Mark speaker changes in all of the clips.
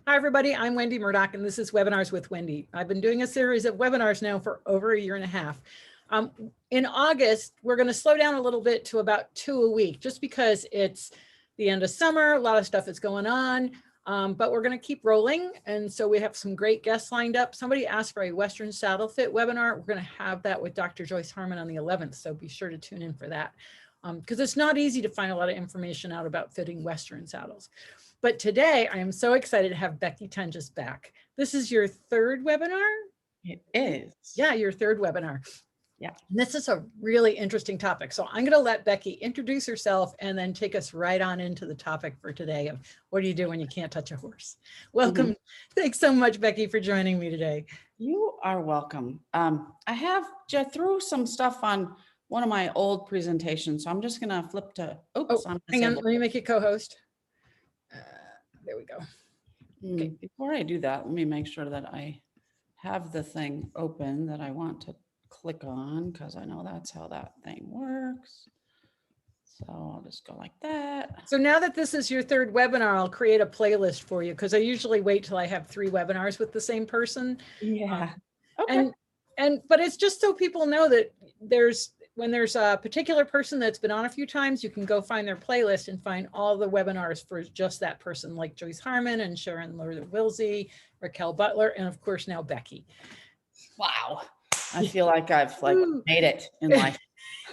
Speaker 1: Hi, everybody. I'm Wendy Murdoch, and this is Webinars with Wendy. I've been doing a series of webinars now for over a year and a half. In August, we're going to slow down a little bit to about 2 a week, just because it's the end of summer. A lot of stuff is going on, but we're going to keep rolling. And so we have some great guests lined up. Somebody asked for a Western Saddle Fit webinar. We're going to have that with Dr. Joyce Harmon on the 11th. So be sure to tune in for that, because it's not easy to find a lot of information out about fitting Western saddles. But today I am so excited to have Becky Tenges back. This is your third webinar?
Speaker 2: It is.
Speaker 1: Yeah, your third webinar.
Speaker 2: Yeah.
Speaker 1: And this is a really interesting topic. So I'm going to let Becky introduce herself and then take us right on into the topic for today of what do you do when you can't touch a horse? Welcome. Thanks so much, Becky, for joining me today.
Speaker 2: You are welcome. I have just threw some stuff on one of my old presentations, so I'm just going to flip to, oops.
Speaker 1: Hang on, let me make you co-host. There we go.
Speaker 2: Okay. Before I do that, let me make sure that I have the thing open that I want to click on, because I know that's how that thing works. So I'll just go like that.
Speaker 1: So now that this is your third webinar, I'll create a playlist for you, because I usually wait till I have 3 webinars with the same person.
Speaker 2: Yeah. Okay.
Speaker 1: But it's just so people know that when there's a particular person that's been on a few times, you can go find their playlist and find all the webinars for just that person, like Joyce Harmon and Sharon Wilsey, Raquel Butler, and of course now Becky.
Speaker 2: Wow. I feel like I've made it in life.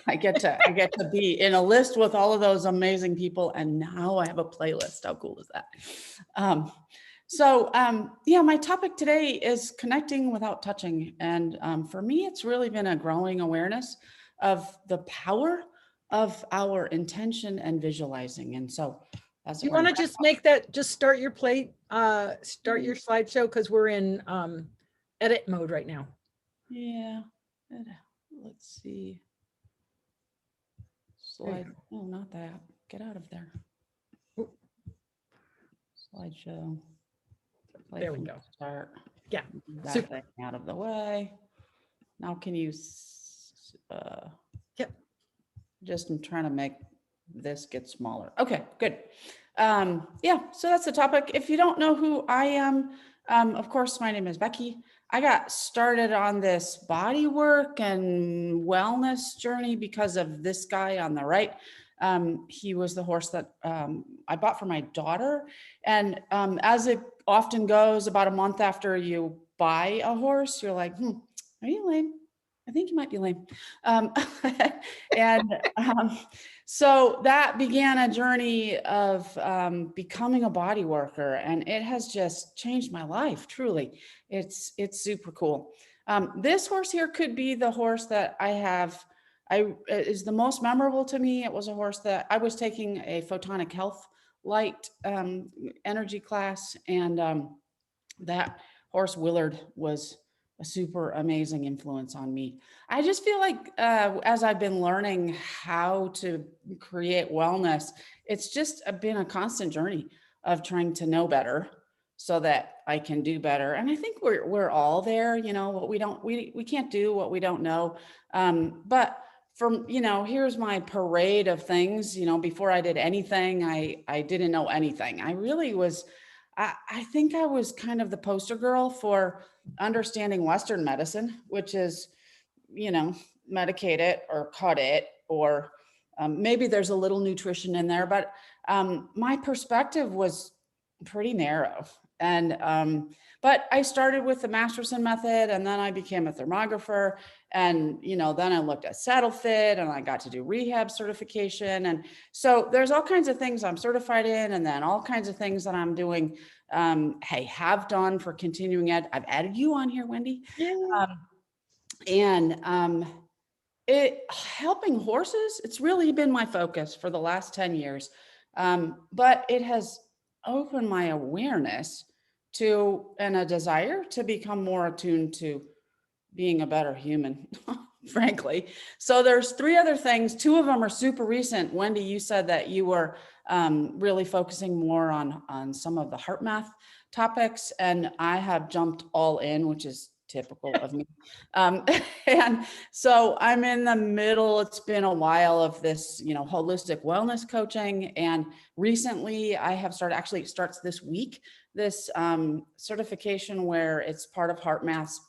Speaker 2: I get to be in a list with all of those amazing people, and now I have a playlist. How cool is that? Yeah, my topic today is connecting without touching. And for me, it's really been a growing awareness of the power of our intention and visualizing. And so that's
Speaker 1: you want to just make that, just start your start your slideshow, because we're in edit mode right now.
Speaker 2: Yeah. Let's see. Slide. Oh, not that. Get out of there. Slideshow.
Speaker 1: There we go.
Speaker 2: Start.
Speaker 1: Yeah.
Speaker 2: That thing out of the way. Now can you?
Speaker 1: Yep.
Speaker 2: Just I'm trying to make this get smaller. Okay, good. Yeah. So that's the topic. If you don't know who I am, of course, my name is Becky. I got started on this bodywork and wellness journey because of this guy on the right. He was the horse that I bought for my daughter. And as it often goes, about a month after you buy a horse, you're like, are you lame? I think you might be lame. So that began a journey of becoming a body worker, and it has just changed my life. Truly, it's super cool. This horse here could be the horse that is the most memorable to me. It was a horse that I was taking a photonic health light energy class, and that horse Willard was a super amazing influence on me. I just feel like as I've been learning how to create wellness, it's just been a constant journey of trying to know better so that I can do better. And I think we're all there, what we can't do what we don't know. But here's my parade of things. Before I did anything, I didn't know anything. I really was. I think I was kind of the poster girl for understanding Western medicine, which is, medicate it or cut it, or maybe there's a little nutrition in there, but my perspective was pretty narrow. And but I started with the Masterson method, and then I became a thermographer, and then I looked at saddle fit, and I got to do rehab certification. And so there's all kinds of things I'm certified in, and then all kinds of things that I'm doing have done for continuing ed. I've added you on here, Wendy.
Speaker 1: Yeah.
Speaker 2: It helping horses, it's really been my focus for the last 10 years. But it has opened my awareness to, and a desire to become more attuned to being a better human, frankly. So there's 3 other things. 2 of them are super recent. Wendy, you said that you were really focusing more on some of the heart math topics, and I have jumped all in, which is typical of me. And so I'm in the middle, it's been a while, of this, holistic wellness coaching. And recently I have started, actually it starts this week, this certification where it's part of HeartMath's,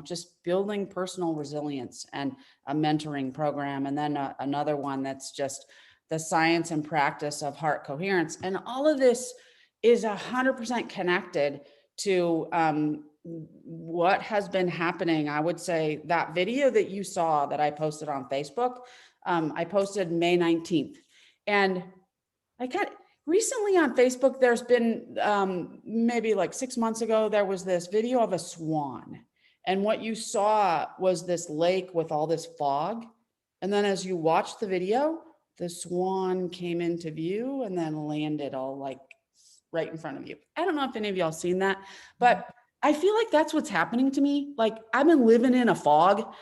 Speaker 2: just building personal resilience, and a mentoring program. And then another one that's just the science and practice of heart coherence. And all of this is 100% connected to what has been happening. I would say that video that you saw that I posted on Facebook, I posted May 19th. And I got recently on Facebook, there's been maybe like 6 months ago, there was this video of a swan. And what you saw was this lake with all this fog. And then as you watched the video, the swan came into view and then landed all like right in front of you. I don't know if any of y'all seen that, but I feel like that's what's happening to me. Like I've been living in a fog.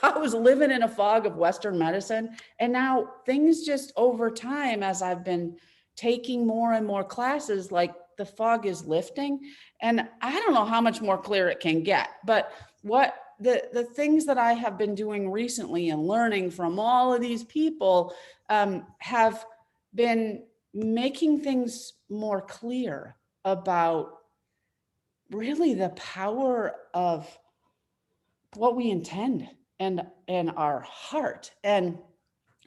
Speaker 2: I was living in a fog of Western medicine. And now things just over time, as I've been taking more and more classes, like the fog is lifting. And I don't know how much more clear it can get, but what the things that I have been doing recently and learning from all of these people have been making things more clear about really the power of what we intend and our heart and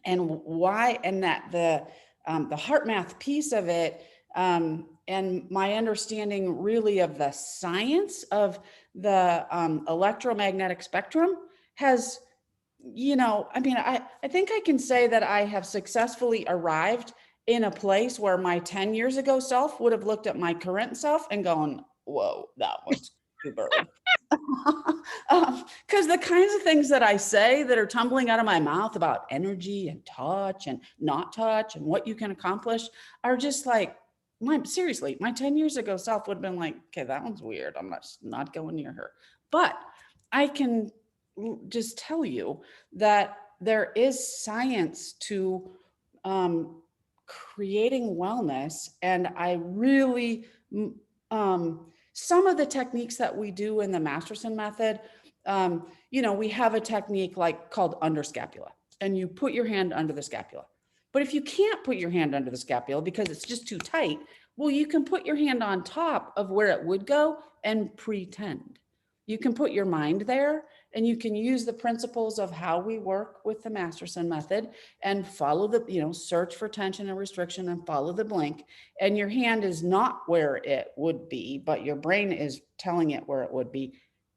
Speaker 2: why, and that the heart math piece of it, and my understanding really of the science of the electromagnetic spectrum has, I think I can say that I have successfully arrived in a place where my 10 years ago self would have looked at my current self and gone, whoa, that one's too early. Because the kinds of things that I say that are tumbling out of my mouth about energy and touch and not touch and what you can accomplish are just like, seriously, my 10 years ago self would have been like, okay, that one's weird. I'm not going near her. But I can just tell you that there is science to creating wellness. And I really, some of the techniques that we do in the Masterson method, we have a technique called under scapula, and you put your hand under the scapula. But if you can't put your hand under the scapula because it's just too tight, well, you can put your hand on top of where it would go and pretend. You can put your mind there, and you can use the principles of how we work with the Masterson method and follow the, search for tension and restriction and follow the blink. And your hand is not where it would be, but your brain is telling it where it would be.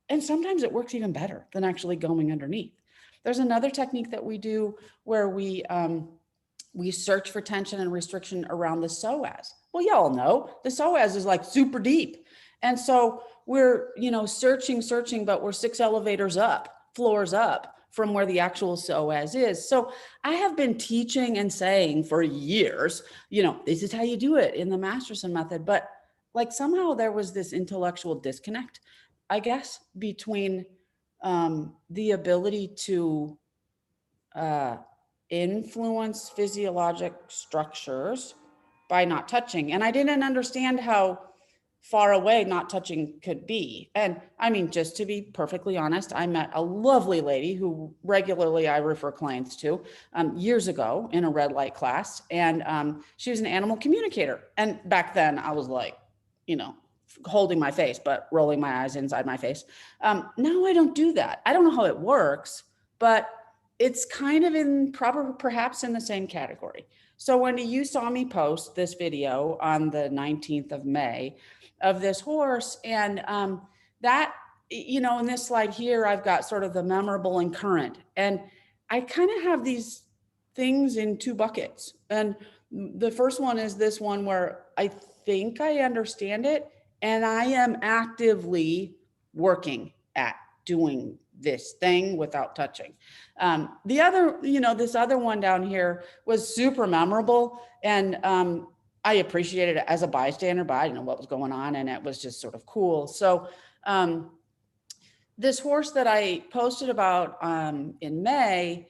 Speaker 2: And sometimes it works even better than actually going underneath. There's another technique that we do where we search for tension and restriction around the psoas. Well, y'all know the psoas is like super deep. And so we're, searching, but we're 6 elevators up, floors up from where the actual psoas is. So I have been teaching and saying for years, this is how you do it in the Masterson method. But somehow there was this intellectual disconnect, I guess, between the ability to influence physiologic structures by not touching. And I didn't understand how far away not touching could be. And I mean, just to be perfectly honest, I met a lovely lady who regularly I refer clients to years ago in a red light class. And she was an animal communicator. And back then I was like, holding my face, but rolling my eyes inside my face. Now I don't do that. I don't know how it works, but it's kind of perhaps in the same category. So Wendy, you saw me post this video on the 19th of May of this horse. And that, in this slide here, I've got sort of the memorable and current. And I kind of have these things in 2 buckets. And the first one is this one where I think I understand it, and I am actively working at doing this thing without touching. The other, this other one down here was super memorable, and I appreciated it as a bystander, but I didn't know what was going on, and it was just sort of cool. So this horse that I posted about in May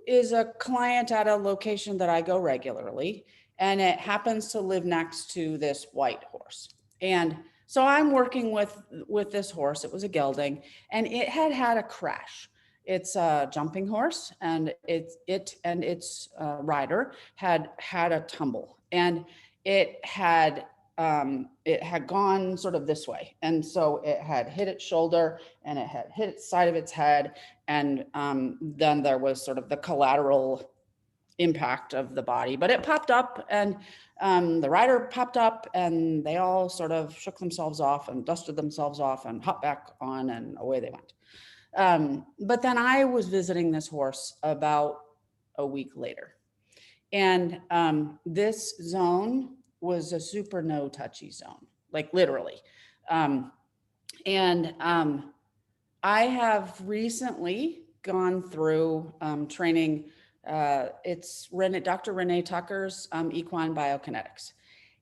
Speaker 2: is a client at a location that I go regularly, and it happens to live next to this white horse. And So I'm working with this horse. It was a gelding, and it had a crash. It's a jumping horse, and it and its rider had a tumble, and it had gone sort of this way, and so it had hit its shoulder, and it had hit its side of its head, and then there was sort of the collateral impact of the body, but it popped up, and the rider popped up, and they all sort of shook themselves off and dusted themselves off and hopped back on, and away they went. But then I was visiting this horse about a week later, and this zone was a super no touchy zone, like literally. And I have recently gone through training. It's Dr. Renee Tucker's Equine Biokinetics.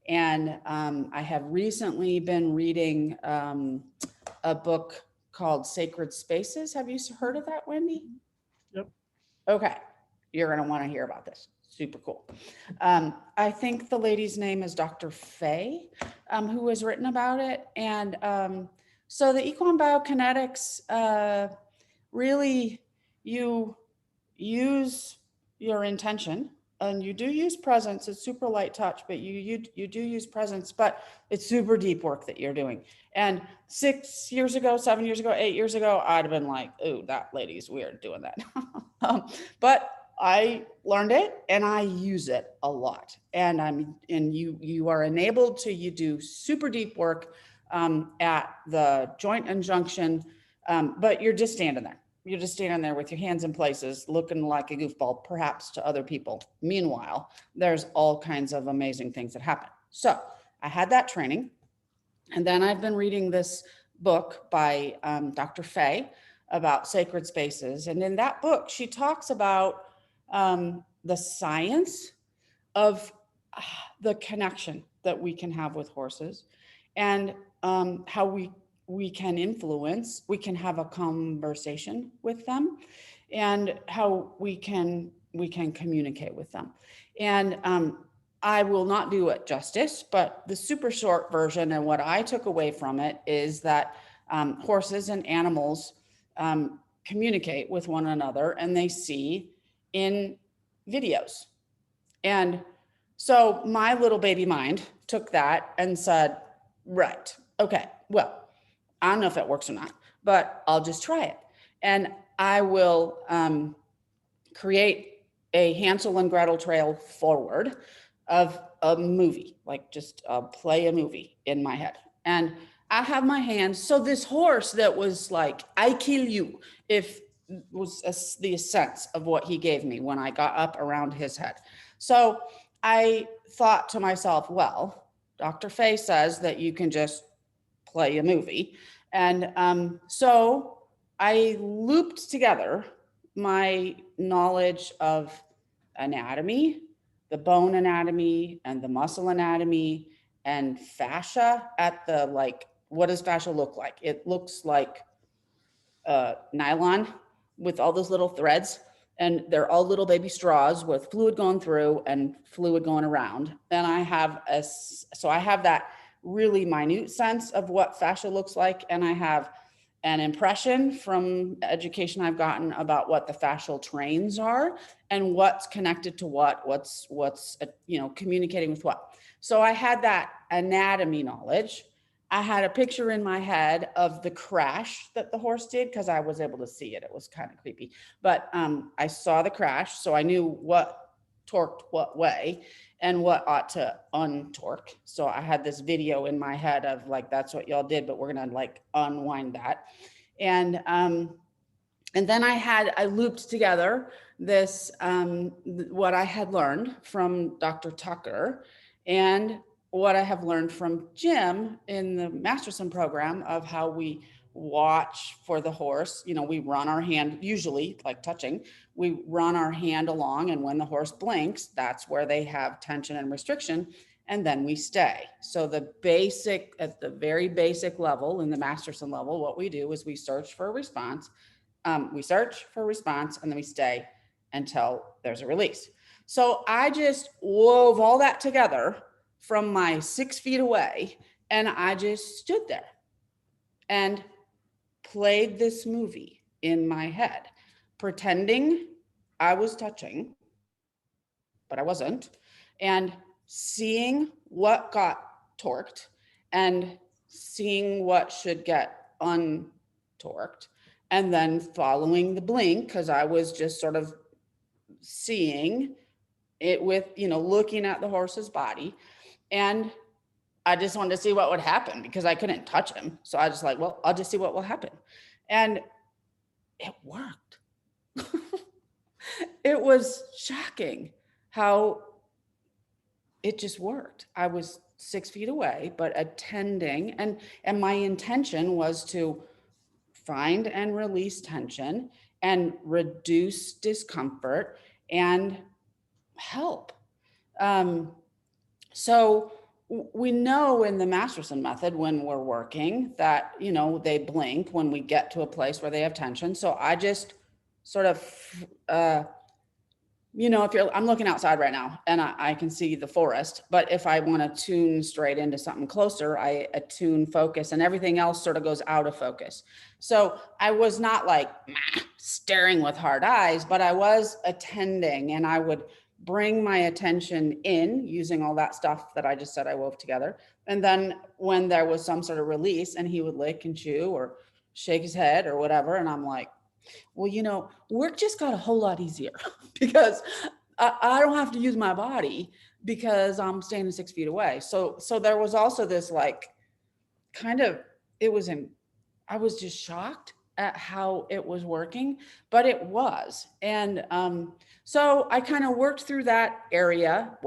Speaker 2: And I have recently been reading a book called Sacred Spaces. Have you heard of that, Wendy?
Speaker 3: Yep.
Speaker 2: Okay. You're going to want to hear about this. Super cool. I think the lady's name is Dr. Faye, who has written about it. And so the Equine Biokinetics, really, you use your intention, and you do use presence. It's super light touch, but you do use presence, but it's super deep work that you're doing. And 6 years ago, 7 years ago, 8 years ago, I'd have been like, "Ooh, that lady's weird doing that." But I learned it, and I use it a lot. And you are enabled to, you do super deep work at the joint and junction, but you're just standing there. You're just standing there with your hands in places, looking like a goofball, perhaps to other people. Meanwhile, there's all kinds of amazing things that happen. So I had that training. And then I've been reading this book by Dr. Faye about sacred spaces. And in that book, she talks about the science of the connection that we can have with horses, and how we can influence, we can have a conversation with them, and how we can communicate with them. And I will not do it justice, but the super short version and what I took away from it is that horses and animals communicate with one another, and they see in videos. And so my little baby mind took that and said, right, okay, well, I don't know if it works or not, but I'll just try it. And I will create a Hansel and Gretel trail forward of a movie, like just play a movie in my head. And I have my hands. So this horse that was like, I kill you, if was the sense of what he gave me when I got up around his head. So I thought to myself, well, Dr. Faye says that you can just play a movie. And so I looped together my knowledge of anatomy, the bone anatomy and the muscle anatomy, and fascia at the, like, what does fascia look like? It looks like nylon with all those little threads, and they're all little baby straws with fluid going through and fluid going around. And I have that really minute sense of what fascia looks like. And I have an impression from education I've gotten about what the fascial trains are and what's connected to what's communicating with what. So I had that anatomy knowledge. I had a picture in my head of the crash that the horse did, because I was able to see it. It was kind of creepy, but I saw the crash, so I knew what torqued what way and what ought to untorque. So I had this video in my head of like, that's what y'all did, but we're gonna like unwind that. And then I looped together this what I had learned from Dr. Tucker and what I have learned from Jim in the Masterson program of how we watch for the horse. We run our hand, usually like touching, we run our hand along, and when the horse blinks, that's where they have tension and restriction, and then we stay. So at the very basic level, in the Masterson level, what we do is we search for a response, and then we stay until there's a release. So I just wove all that together from my 6 feet away And I just stood there and played this movie in my head, pretending I was touching, but I wasn't, and seeing what got torqued and seeing what should get untorqued, and then following the blink, because I was just sort of seeing it with, looking at the horse's body. And I just wanted to see what would happen because I couldn't touch him. So I was just like, well, I'll just see what will happen. And it worked. It was shocking how it just worked. I was 6 feet away, but attending, and my intention was to find and release tension and reduce discomfort and help. So we know in the Masterson method when we're working that, they blink when we get to a place where they have tension. So I just sort of, I'm looking outside right now and I can see the forest, but if I want to tune straight into something closer, I attune focus and everything else sort of goes out of focus. So I was not like staring with hard eyes, but I was attending, and I would bring my attention in using all that stuff that I just said I wove together. And then when there was some sort of release and he would lick and chew or shake his head or whatever, and I'm like, well, work just got a whole lot easier because I don't have to use my body because I'm standing 6 feet away. So there was also this like I was just shocked at how it was working, but it was. And so I kind of worked through that area,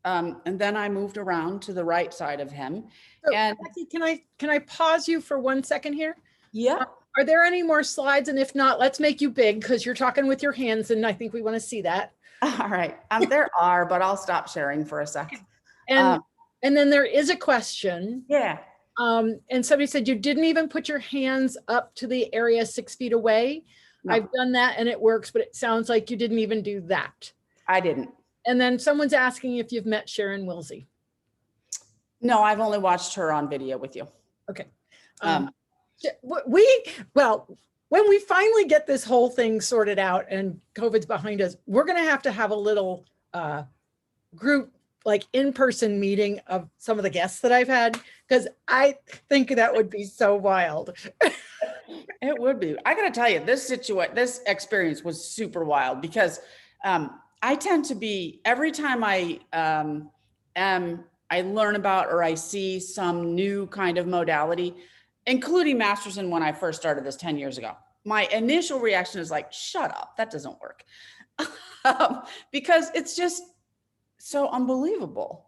Speaker 2: and then I moved around to the right side of him.
Speaker 1: So,
Speaker 2: and
Speaker 1: Becky, can I pause you for 1 second here?
Speaker 2: Yeah.
Speaker 1: Are there any more slides? And if not, let's make you big because you're talking with your hands and I think we want to see that.
Speaker 2: All right. There are, but I'll stop sharing for a second.
Speaker 1: And then there is a question.
Speaker 2: Yeah.
Speaker 1: And somebody said you didn't even put your hands up to the area 6 feet away. No. I've done that and it works, but it sounds like you didn't even do that.
Speaker 2: I didn't.
Speaker 1: And then someone's asking if you've met Sharon Wilsey.
Speaker 2: No, I've only watched her on video with you.
Speaker 1: Okay. When we finally get this whole thing sorted out and COVID's behind us, we're going to have a little group, like in-person meeting of some of the guests that I've had, because I think that would be so wild.
Speaker 2: It would be. I got to tell you, this experience was super wild because I tend to be, every time I learn about or I see some new kind of modality, including Masterson when I first started this 10 years ago, my initial reaction is like, shut up, that doesn't work. Because it's just so unbelievable,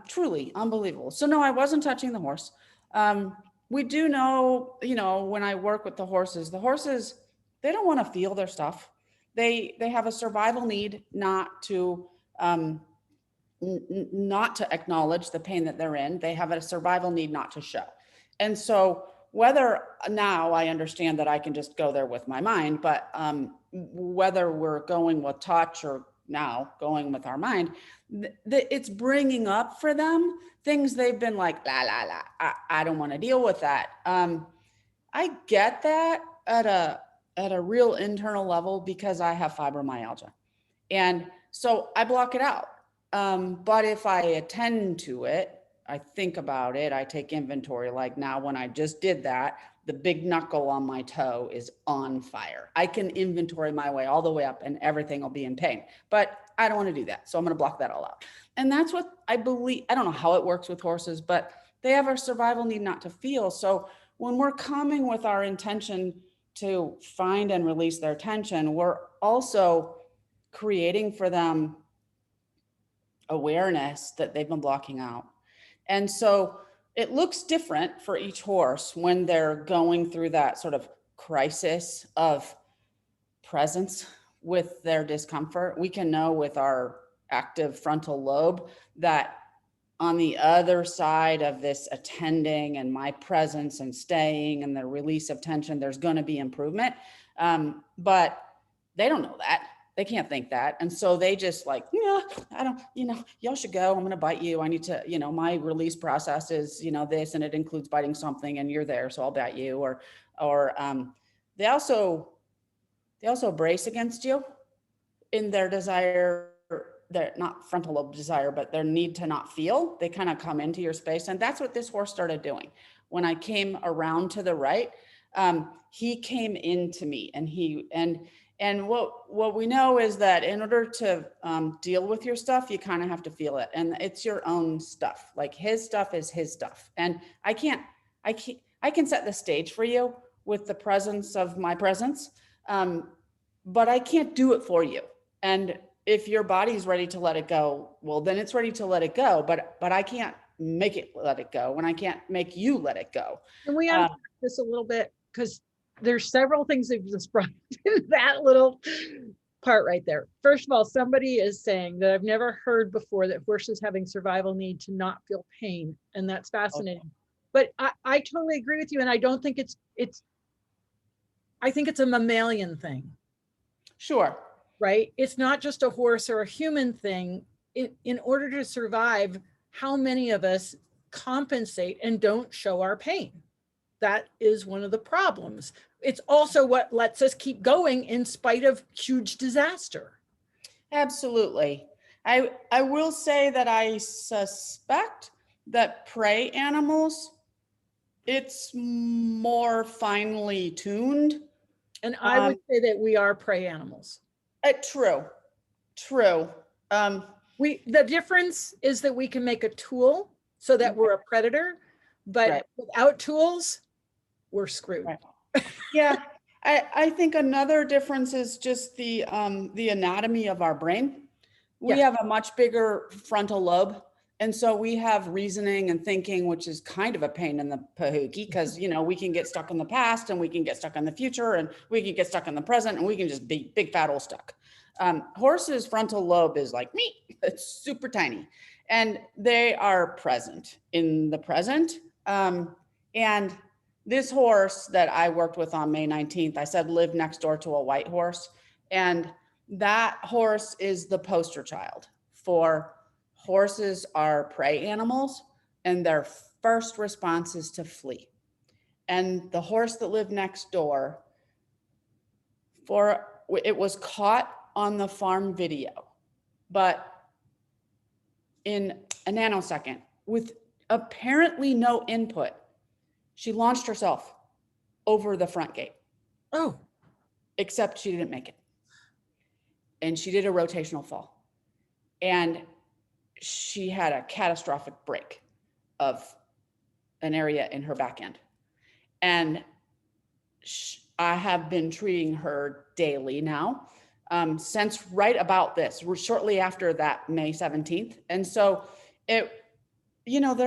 Speaker 2: truly unbelievable. So no, I wasn't touching the horse. We do know, when I work with the horses, they don't want to feel their stuff. They have a survival need not to acknowledge the pain that they're in. They have a survival need not to show. And so whether now I understand that I can just go there with my mind, but whether we're going with touch or now going with our mind, it's bringing up for them things they've been like, la, la, la, I don't want to deal with that. I get that at a real internal level because I have fibromyalgia. And so I block it out. But if I attend to it, I think about it, I take inventory. Like now when I just did that, the big knuckle on my toe is on fire. I can inventory my way all the way up and everything will be in pain, but I don't want to do that. So I'm going to block that all out. And that's what I believe. I don't know how it works with horses, but they have a survival need not to feel. So when we're coming with our intention to find and release their tension, we're also creating for them awareness that they've been blocking out. And so it looks different for each horse when they're going through that sort of crisis of presence with their discomfort. We can know with our active frontal lobe that on the other side of this attending and my presence and staying and the release of tension, there's going to be improvement. But they don't know that. They can't think that. And so they just like, yeah, I don't, y'all should go. I'm going to bite you. I need to, my release process is, this, and it includes biting something, and you're there, so I'll bite you. Or they also brace against you in their desire, their not frontal lobe desire, but their need to not feel. They kind of come into your space. And that's what this horse started doing. When I came around to the right, he came into me, and what we know is that in order to deal with your stuff, you kind of have to feel it, and it's your own stuff. Like his stuff is his stuff, and I can set the stage for you with the presence of my presence, but I can't do it for you. And if your body's ready to let it go, well, then it's ready to let it go. But I can't make it let it go, and I can't make you let it go.
Speaker 1: Can we unpack this a little bit? Because there's several things that just brought in that little part right there. First of all, somebody is saying that I've never heard before that horses having survival need to not feel pain. And that's fascinating. Okay. But I totally agree with you. And I don't think I think it's a mammalian thing.
Speaker 2: Sure.
Speaker 1: Right? It's not just a horse or a human thing. In order to survive, how many of us compensate and don't show our pain? That is one of the problems. It's also what lets us keep going in spite of huge disaster.
Speaker 2: Absolutely. I will say that I suspect that prey animals, it's more finely tuned.
Speaker 1: And I would say that we are prey animals.
Speaker 2: True.
Speaker 1: The difference is that we can make a tool so that we're a predator, but without tools, we're screwed.
Speaker 2: Right. Yeah, I think another difference is just the anatomy of our brain. We have a much bigger frontal lobe. And so we have reasoning and thinking, which is kind of a pain in the pahookie, because, we can get stuck in the past, and we can get stuck in the future, and we can get stuck in the present, and we can just be big, fat, old stuck. Horses' frontal lobe is like me. It's super tiny, and they are present in the present. And this horse that I worked with on May 19th, I said lived next door to a white horse. And that horse is the poster child for horses are prey animals, and their first response is to flee. And the horse that lived next door, it was caught on the farm video, but in a nanosecond, with apparently no input, she launched herself over the front gate.
Speaker 1: Oh.
Speaker 2: Except she didn't make it. And she did a rotational fall. And she had a catastrophic break of an area in her back end. And I have been treating her daily now since right about this, shortly after that May 17th. And so there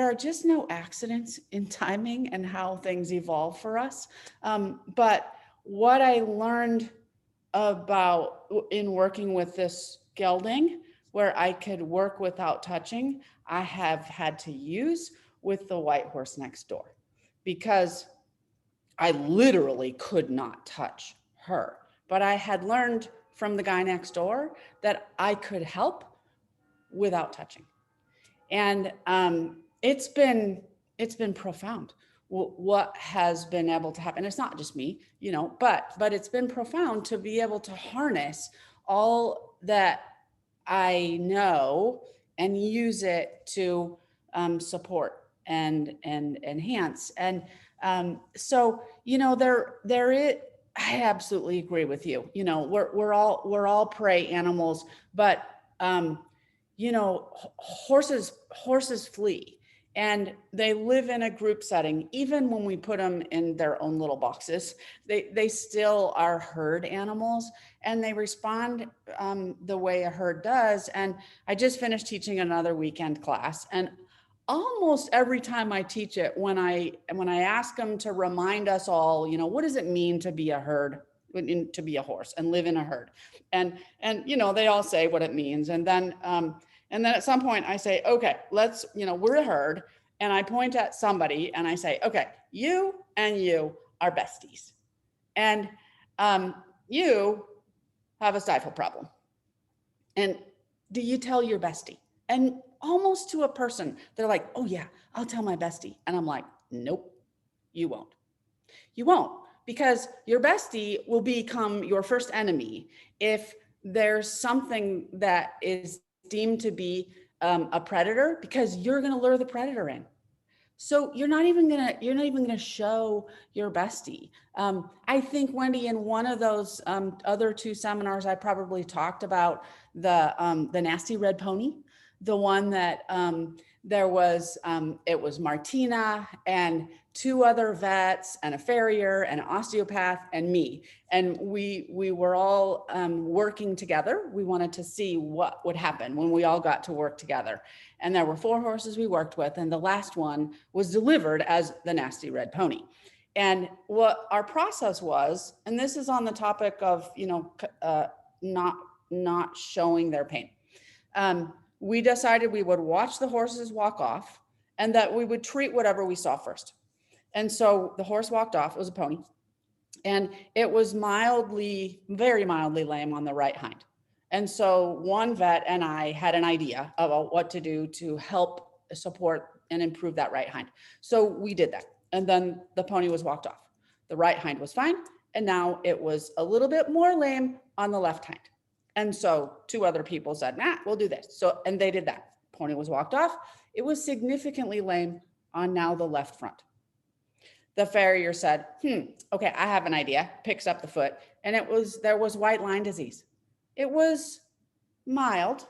Speaker 2: are just no accidents in timing and how things evolve for us. But what I learned in working with this gelding, where I could work without touching, I have had to use with the white horse next door, because I literally could not touch her. But I had learned from the guy next door that I could help without touching. And it's been profound what has been able to happen. It's not just me, but it's been profound to be able to harness all that I know and use it to support and enhance. And so there is. I absolutely agree with you. We're all prey animals, but horses flee, and they live in a group setting. Even when we put them in their own little boxes, they still are herd animals, and they respond the way a herd does. And I just finished teaching another weekend class, and almost every time I teach it, when I ask them to remind us all, what does it mean to be a herd, to be a horse and live in a herd? And they all say what it means. And then at some point I say, okay, let's, we're a herd. And I point at somebody and I say, okay, you and you are besties. And you have a stifle problem. And do you tell your bestie? And almost to a person, they're like, oh yeah, I'll tell my bestie. And I'm like, nope, you won't. You won't, because your bestie will become your first enemy if there's something that is deemed to be a predator, because you're going to lure the predator in. So you're not even gonna show your bestie. I think, Wendy, in one of those other two seminars, I probably talked about the nasty red pony, the one that it was Martina and two other vets and a farrier and an osteopath and me. And we were all working together. We wanted to see what would happen when we all got to work together. And there were 4 horses we worked with, and the last one was delivered as the nasty red pony. And what our process was, and this is on the topic of, not showing their pain. We decided we would watch the horses walk off and that we would treat whatever we saw first. And so the horse walked off, it was a pony, and it was very mildly lame on the right hind. And so one vet and I had an idea about what to do to help support and improve that right hind. So we did that. And then the pony was walked off. The right hind was fine. And now it was a little bit more lame on the left hind. And so 2 other people said, nah, we'll do this. So, and they did that. Pony was walked off. It was significantly lame on now the left front. The farrier said, okay, I have an idea. Picks up the foot, and there was white line disease. It was mild.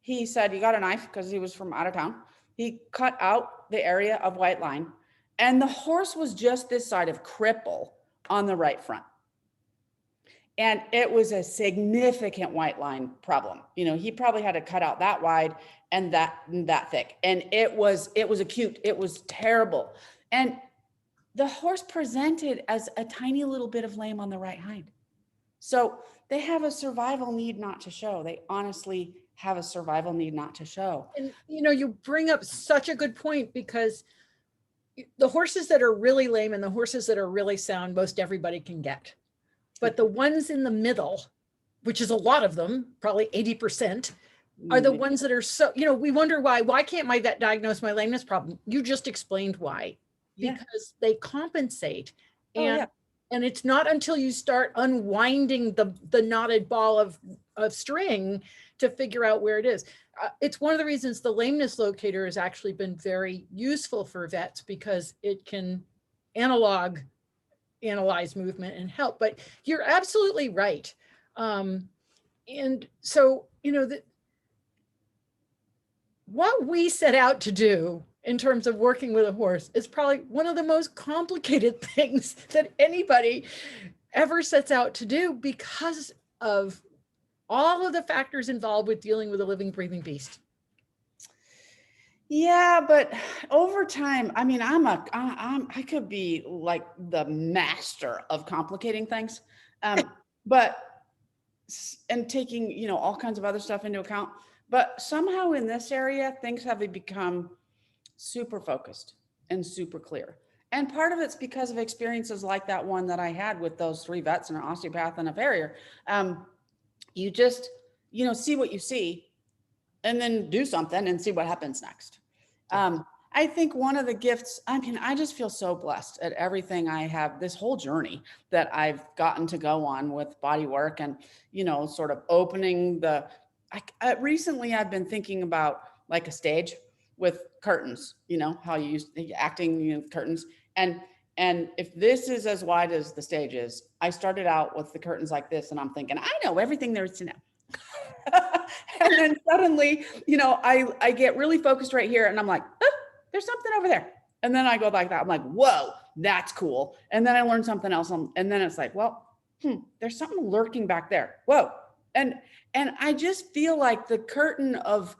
Speaker 2: He said, you got a knife, because he was from out of town. He cut out the area of white line, and the horse was just this side of cripple on the right front. And it was a significant white line problem. He probably had to cut out that wide and that thick. And it was acute. It was terrible. And the horse presented as a tiny little bit of lame on the right hind. So they have a survival need not to show. They honestly have a survival need not to show.
Speaker 1: And you bring up such a good point, because the horses that are really lame and the horses that are really sound, most everybody can get. But the ones in the middle, which is a lot of them, probably 80%, are the ones that are so, we wonder why can't my vet diagnose my lameness problem? You just explained why. Because they compensate. And it's not until you start unwinding the knotted ball of string to figure out where it is. It's one of the reasons the lameness locator has actually been very useful for vets, because it can analyze movement and help. But you're absolutely right. And so, what we set out to do in terms of working with a horse is probably one of the most complicated things that anybody ever sets out to do, because of all of the factors involved with dealing with a living, breathing beast.
Speaker 2: Yeah, but over time, I mean, I could be like the master of complicating things, but taking, all kinds of other stuff into account. But somehow in this area, things have become super focused and super clear. And part of it's because of experiences like that one that I had with those 3 vets and an osteopath and a farrier. You just, see what you see and then do something and see what happens next. I think one of the gifts, I just feel so blessed at everything I have, this whole journey that I've gotten to go on with bodywork and, sort of opening recently I've been thinking about like a stage with curtains, how you use acting, curtains. And if this is as wide as the stage is, I started out with the curtains like this, and I'm thinking, I know everything there is to know. And then suddenly, I get really focused right here, and I'm like, oh, there's something over there. And then I go like that. I'm like, whoa, that's cool. And then I learn something else. And then it's like, well, there's something lurking back there. Whoa. And I just feel like the curtain of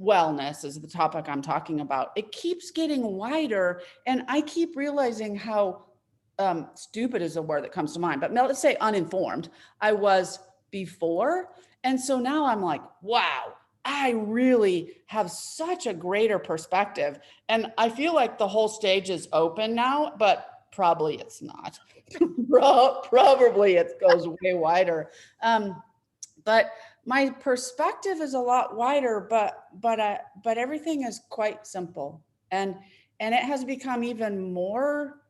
Speaker 2: wellness is the topic I'm talking about. It keeps getting wider, and I keep realizing how stupid is a word that comes to mind, but let's say uninformed I was before. And so now I'm like, wow, I really have such a greater perspective. And I feel like the whole stage is open now, but probably it's not. Probably it goes way wider. But my perspective is a lot wider, but everything is quite simple. And it has become even more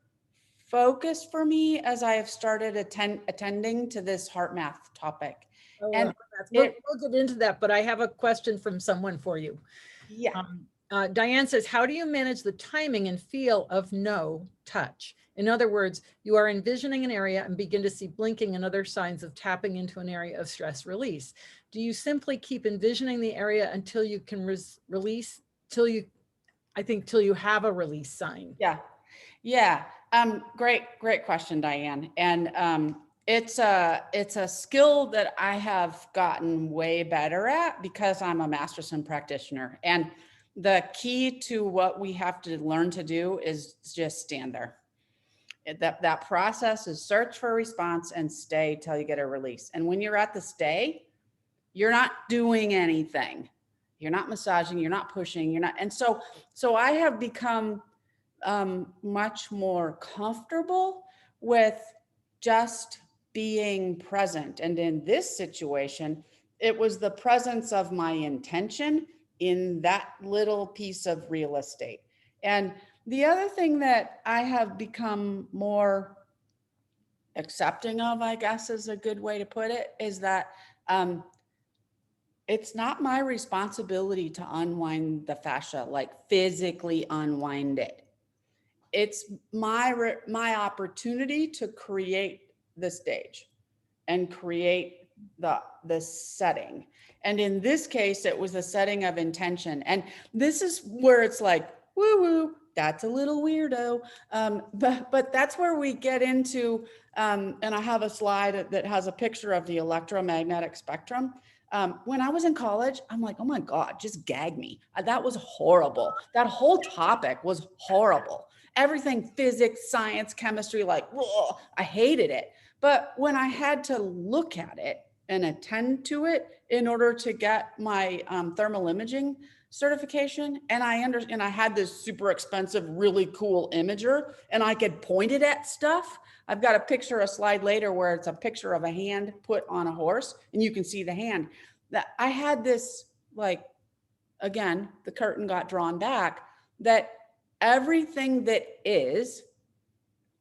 Speaker 2: focused for me as I have started attending to this heart math topic.
Speaker 1: Oh,
Speaker 2: And
Speaker 1: we'll get into that, but I have a question from someone for you.
Speaker 2: yeah.
Speaker 1: Diane says, how do you manage the timing and feel of no touch? In other words, you are envisioning an area and begin to see blinking and other signs of tapping into an area of stress release. Do you simply keep envisioning the area until you can release, till you have a release sign?
Speaker 2: Yeah. Yeah. Great question, Diane. And it's a skill that I have gotten way better at because I'm a Masterson practitioner. And the key to what we have to learn to do is just stand there. That process is search for a response and stay till you get a release. And when you're at the stay, you're not doing anything. You're not massaging, you're not pushing, you're not. And so I have become much more comfortable with just being present. And in this situation, it was the presence of my intention in that little piece of real estate. And the other thing that I have become more accepting of, I guess is a good way to put it, is that it's not my responsibility to unwind the fascia, like physically unwind it. It's my opportunity to create the stage and create the setting. And in this case, it was a setting of intention. And this is where it's like, woo woo, that's a little weirdo. But that's where we get into, and I have a slide that has a picture of the electromagnetic spectrum. When I was in college, I'm like, oh my God, just gag me. That was horrible. That whole topic was horrible. Everything, physics, science, chemistry, like, whoa, I hated it. But when I had to look at it and attend to it in order to get my thermal imaging certification, and I had this super expensive, really cool imager, and I could point it at stuff. I've got a picture, a slide later, where it's a picture of a hand put on a horse, and you can see the hand. That I had this, like, again, the curtain got drawn back, that everything that is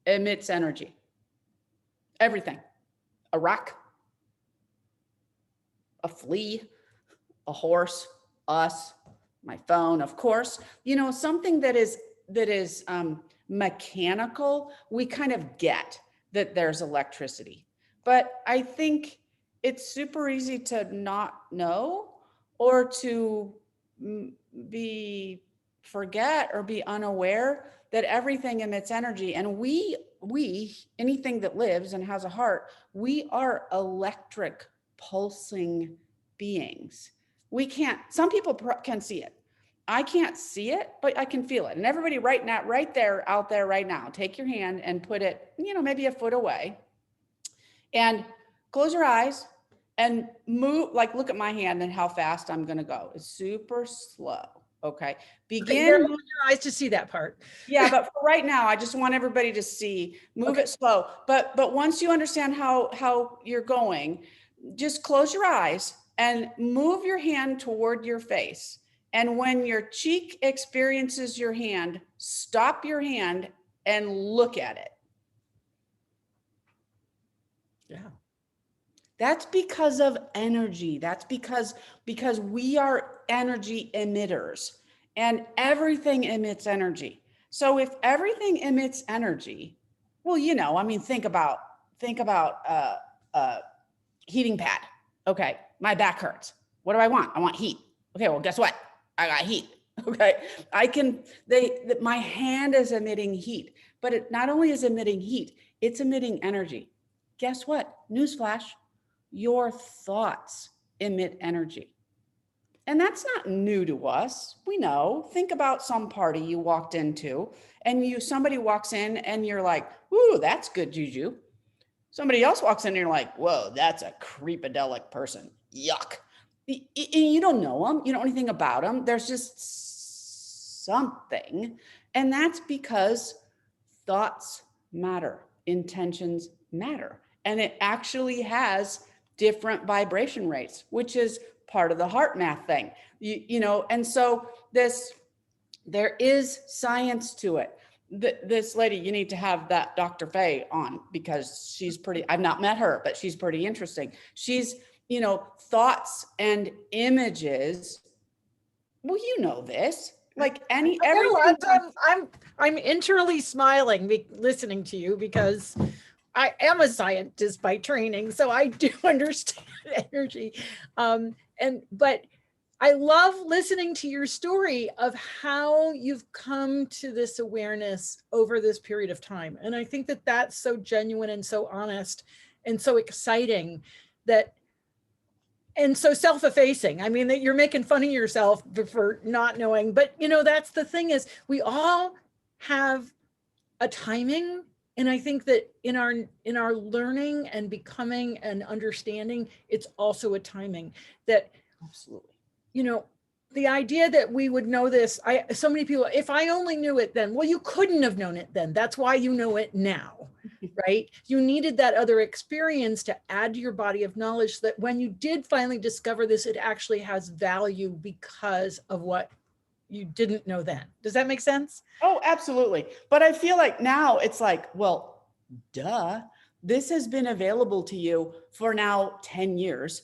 Speaker 2: emits energy. Everything. A rock, a flea, a horse, us, my phone, of course. You know, something that is mechanical, we kind of get that there's electricity. But I think it's super easy to not know, or to forget or be unaware that everything emits energy. And we anything that lives and has a heart, we are electric pulsing beings. We can't, some people can see it. I can't see it, but I can feel it. And everybody right now, right there, out there right now, take your hand and put it, maybe a foot away, and close your eyes and move, like, look at my hand and how fast I'm going to go. It's super slow. Okay.
Speaker 1: Begin. Open your eyes to see that part.
Speaker 2: Yeah. But for right now, I just want everybody to see, move it slow. But once you understand how you're going, just close your eyes and move your hand toward your face. And when your cheek experiences your hand, stop your hand and look at it.
Speaker 1: Yeah.
Speaker 2: That's because of energy. That's because we are energy emitters, and everything emits energy. So if everything emits energy, well, think about heating pad. Okay, my back hurts. What do I want? I want heat. Okay, well, guess what? I got heat. Okay, my hand is emitting heat, but it not only is emitting heat, it's emitting energy. Guess what? Newsflash, your thoughts emit energy. And that's not new to us. We know. Think about some party you walked into, and somebody walks in and you're like, ooh, that's good juju. Somebody else walks in and you're like, whoa, that's a creepadelic person. Yuck. You don't know them. You don't know anything about them. There's just something. And that's because thoughts matter. Intentions matter. And it actually has different vibration rates, which is part of the heart math thing. You know, and so there is science to it. This lady, you need to have that Dr. Faye on, because she's pretty, I've not met her, but she's pretty interesting. She's, you know, thoughts and images. Well, you know this, like everything.
Speaker 1: I'm internally smiling listening to you, because I am a scientist by training, so I do understand energy. But I love listening to your story of how you've come to this awareness over this period of time. And I think that that's so genuine and so honest and so exciting, and so self-effacing. I mean, that you're making fun of yourself for not knowing, but you know, that's the thing, is we all have a timing. And I think that in our learning and becoming and understanding, it's also a timing that,
Speaker 2: Absolutely.
Speaker 1: you know, the idea that we would know this, so many people, if I only knew it then, well, you couldn't have known it then. That's why you know it now, right? You needed that other experience to add to your body of knowledge, that when you did finally discover this, it actually has value because of what you didn't know then. Does that make sense?
Speaker 2: Oh, absolutely. But I feel like now it's like, well, duh, this has been available to you for now 10 years.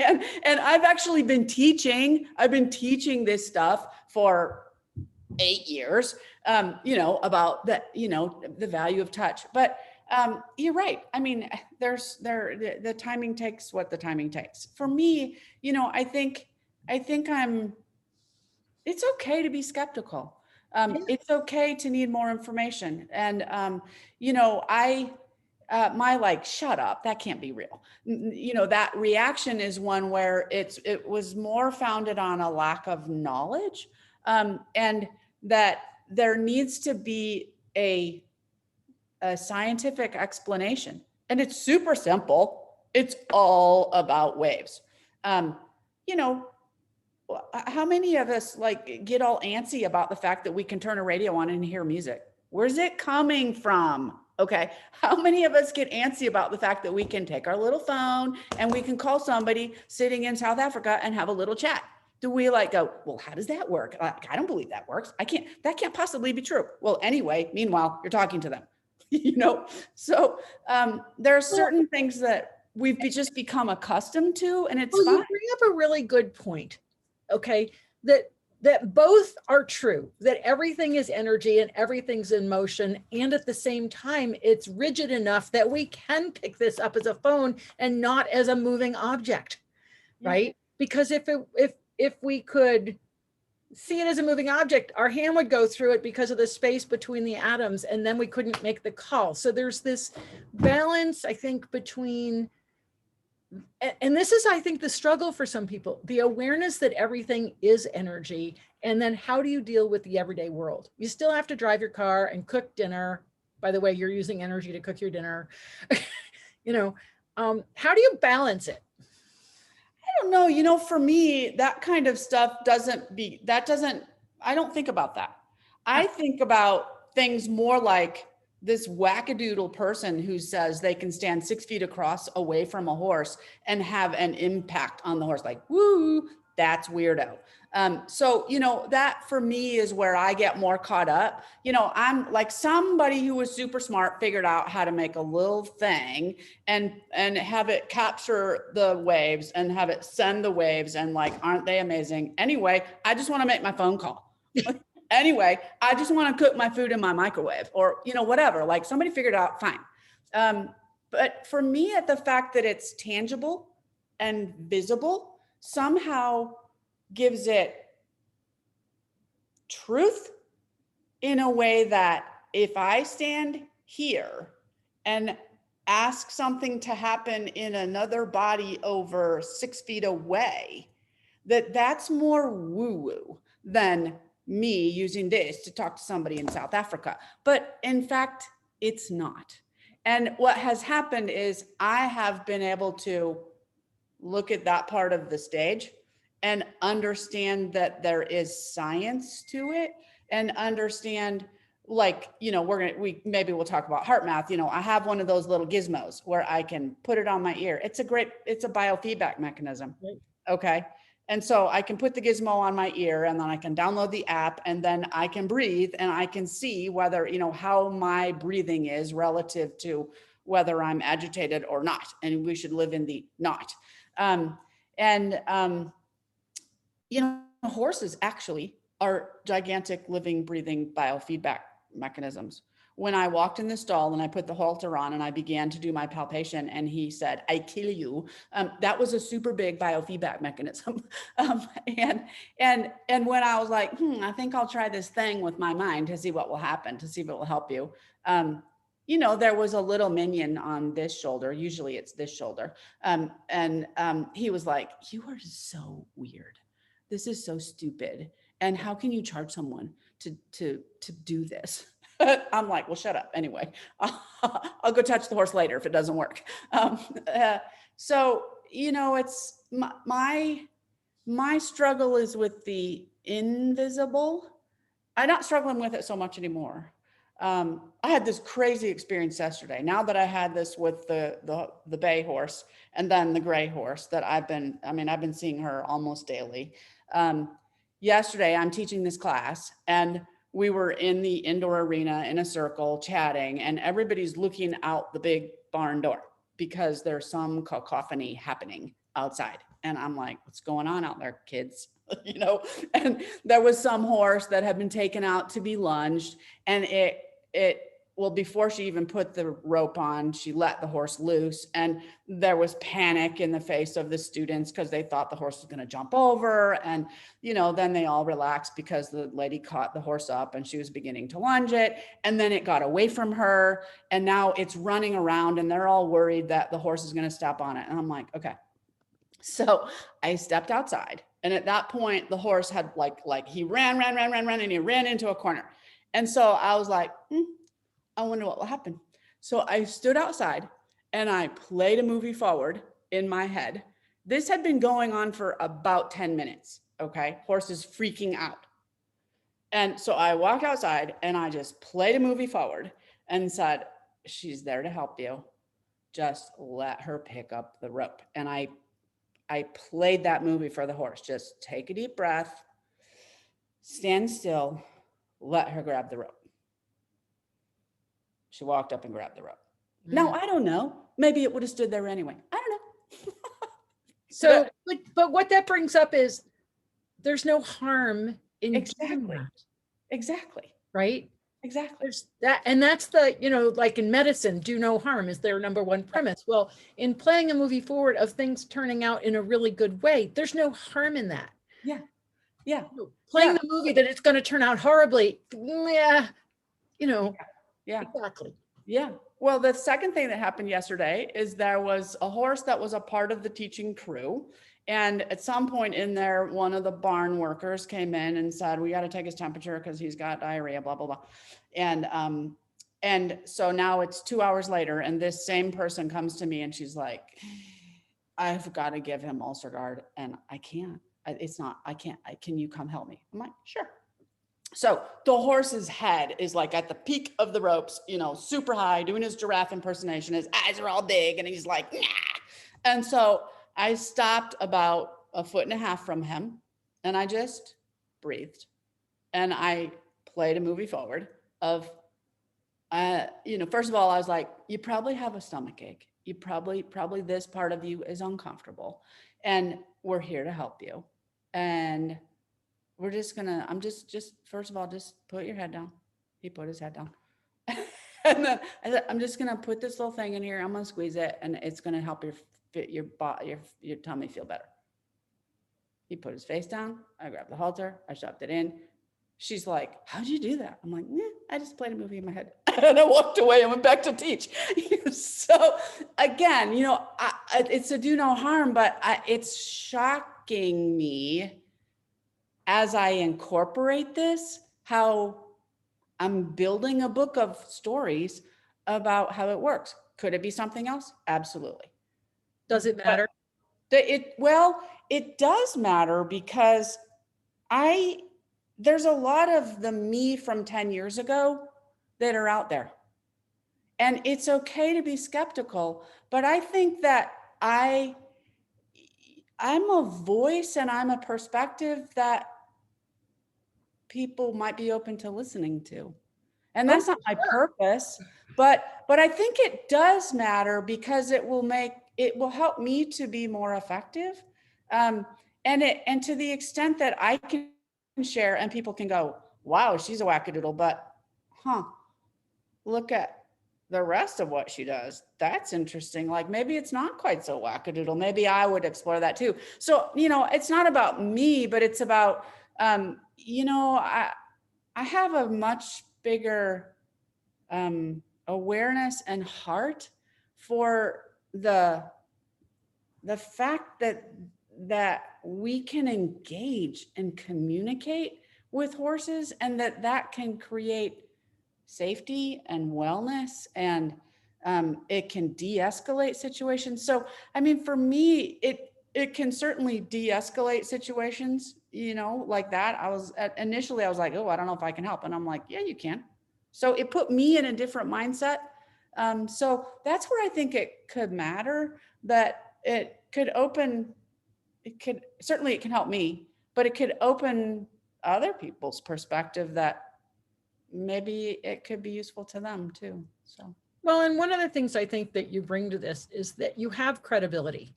Speaker 2: And I've actually been teaching, this stuff for 8 years, you know, about the, you know, the value of touch. But you're right. I mean, the timing takes what the timing takes. For me, you know, I think it's okay to be skeptical. It's okay to need more information. And, you know, my like, shut up, that can't be real. You know, that reaction is one where it was more founded on a lack of knowledge, and that there needs to be a scientific explanation. And it's super simple. It's all about waves. You know, how many of us like get all antsy about the fact that we can turn a radio on and hear music? Where's it coming from? Okay. How many of us get antsy about the fact that we can take our little phone and we can call somebody sitting in South Africa and have a little chat? Do we like go, well, how does that work? I don't believe that works. That can't possibly be true. Well, anyway, meanwhile, you're talking to them, you know? So there are certain things that we've just become accustomed to, and it's fine.
Speaker 1: You bring up a really good point. Okay, that both are true, that everything is energy and everything's in motion, and at the same time it's rigid enough that we can pick this up as a phone and not as a moving object. Yeah. Right? Because if we could see it as a moving object, our hand would go through it because of the space between the atoms, and then we couldn't make the call. So there's this balance, I think, between, and this is, I think, the struggle for some people, the awareness that everything is energy. And then how do you deal with the everyday world? You still have to drive your car and cook dinner. By the way, you're using energy to cook your dinner. You know, how do you balance it?
Speaker 2: I don't know. You know, for me, that kind of stuff I don't think about that. I think about things more like this wackadoodle person who says they can stand 6 feet across away from a horse and have an impact on the horse. Like, woo, that's weirdo. So, you know, that for me is where I get more caught up. You know, I'm like somebody who was super smart, figured out how to make a little thing and have it capture the waves and have it send the waves. And like, aren't they amazing? Anyway, I just want to make my phone call. Anyway, I just want to cook my food in my microwave, or, you know, whatever, like somebody figured it out, fine. But for me, the fact that it's tangible and visible somehow gives it truth in a way that if I stand here and ask something to happen in another body over 6 feet away, that's more woo-woo than me using this to talk to somebody in South Africa. But in fact, it's not. And what has happened is I have been able to look at that part of the stage and understand that there is science to it, and understand like, maybe we'll talk about heart math. I have one of those little gizmos where I can put it on my ear. It's a biofeedback mechanism.
Speaker 1: Right.
Speaker 2: Okay. And so I can put the gizmo on my ear, and then I can download the app, and then I can breathe, and I can see whether, how my breathing is relative to whether I'm agitated or not. And we should live in the not. Horses actually are gigantic living, breathing biofeedback mechanisms. When I walked in the stall and I put the halter on and I began to do my palpation, and he said, "I kill you," that was a super big biofeedback mechanism. And when I was like, I think I'll try this thing with my mind to see what will happen, to see if it will help you. There was a little minion on this shoulder. Usually it's this shoulder. He was like, "You are so weird. This is so stupid. And how can you charge someone to do this?" I'm like, "Well, shut up. Anyway, I'll go touch the horse later if it doesn't work." It's my struggle is with the invisible. I'm not struggling with it so much anymore. I had this crazy experience yesterday. Now that I had this with the bay horse and then the gray horse that I've been seeing her almost daily. Yesterday I'm teaching this class, and we were in the indoor arena in a circle chatting, and everybody's looking out the big barn door because there's some cacophony happening outside. And I'm like, "What's going on out there, kids?" And there was some horse that had been taken out to be lunged, and before she even put the rope on, she let the horse loose, and there was panic in the face of the students because they thought the horse was going to jump over. And, then they all relaxed because the lady caught the horse up and she was beginning to lunge it. And then it got away from her, and now it's running around, and they're all worried that the horse is going to step on it. And I'm like, okay. So I stepped outside, and at that point the horse had like he ran, and he ran into a corner. And so I was like, I wonder what will happen. So I stood outside and I played a movie forward in my head. This had been going on for about 10 minutes. Okay. Horse is freaking out. And so I walked outside and I just played a movie forward and said, "She's there to help you. Just let her pick up the rope." And I played that movie for the horse. Just take a deep breath, stand still, let her grab the rope. She walked up and grabbed the rope. Now, I don't know. Maybe it would have stood there anyway. I don't know.
Speaker 1: So, but what that brings up is there's no harm in doing that.
Speaker 2: Exactly.
Speaker 1: Right?
Speaker 2: Exactly.
Speaker 1: There's that, and that's the, like in medicine, do no harm is their number one premise. Well, in playing a movie forward of things turning out in a really good way, there's no harm in that.
Speaker 2: Yeah. Yeah.
Speaker 1: Playing the movie that it's going to turn out horribly. Yeah.
Speaker 2: Yeah.
Speaker 1: Exactly.
Speaker 2: Yeah. Well, the second thing that happened yesterday is there was a horse that was a part of the teaching crew. And at some point in there, one of the barn workers came in and said, "We got to take his temperature because he's got diarrhea, blah, blah, blah." And so now it's 2 hours later, and this same person comes to me and she's like, "I've got to give him ulcer guard and I can't. Can you come help me?" I'm like, "Sure." So the horse's head is like at the peak of the ropes, super high, doing his giraffe impersonation. His eyes are all big and he's like, "Nah." And so I stopped about 1.5 feet from him and I just breathed. And I played a movie forward of, first of all, I was like, "You probably have a stomach ache. You probably this part of you is uncomfortable, and we're here to help you. And we're just gonna, first of all, just put your head down." He put his head down. And then I said, "I'm just gonna put this little thing in here. I'm gonna squeeze it and it's gonna help your tummy feel better." He put his face down. I grabbed the halter. I shoved it in. She's like, "How'd you do that?" I'm like, "I just played a movie in my head." And I walked away and went back to teach. So again, it's a do no harm, but it's shocking me as I incorporate this, how I'm building a book of stories about how it works. Could it be something else? Absolutely.
Speaker 1: Does it matter?
Speaker 2: It does matter because there's a lot of the me from 10 years ago that are out there. And it's okay to be skeptical, but I think that I'm a voice and I'm a perspective that people might be open to listening to. And that's not my purpose, but I think it does matter because it will help me to be more effective. And to the extent that I can share and people can go, wow, she's a wackadoodle, but look at the rest of what she does. That's interesting. Like maybe it's not quite so wackadoodle. Maybe I would explore that too. So, it's not about me, but it's about, I have a much bigger awareness and heart for the fact that we can engage and communicate with horses, and that can create safety and wellness, and it can de-escalate situations. So, I mean, for me, it can certainly de-escalate situations, like that. Initially I was like, oh, I don't know if I can help. And I'm like, yeah, you can. So it put me in a different mindset. So that's where I think it could matter, that it can help me, but it could open other people's perspective that maybe it could be useful to them too. So,
Speaker 1: well, and one of the things I think that you bring to this is that you have credibility.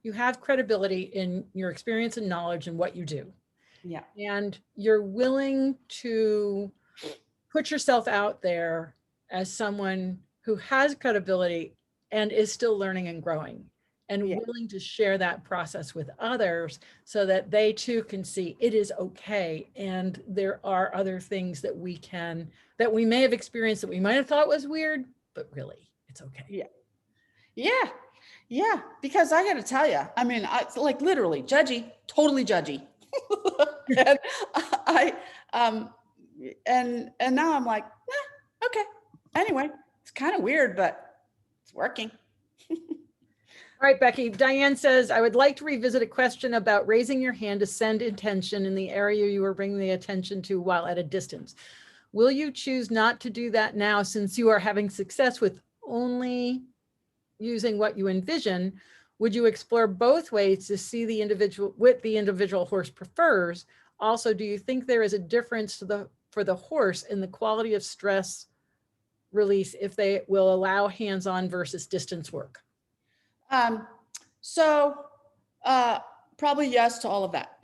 Speaker 1: You have credibility in your experience and knowledge and what you do.
Speaker 2: Yeah.
Speaker 1: And you're willing to put yourself out there as someone who has credibility and is still learning and growing, and willing to share that process with others so that they too can see it is okay. And there are other things that we may have experienced that we might have thought was weird, but really it's okay.
Speaker 2: Yeah. Yeah. Yeah. Because I got to tell you, I mean, it's like literally judgy, totally judgy. And and now I'm like, okay. Anyway, it's kind of weird, but it's working.
Speaker 1: All right, Becky. Diane says, I would like to revisit a question about raising your hand to send intention in the area you were bringing the attention to while at a distance. Will you choose not to do that now since you are having success with only using what you envision? Would you explore both ways to see the individual horse prefers? Also, do you think there is a difference for the horse in the quality of stress release if they will allow hands-on versus distance work?
Speaker 2: Probably yes to all of that.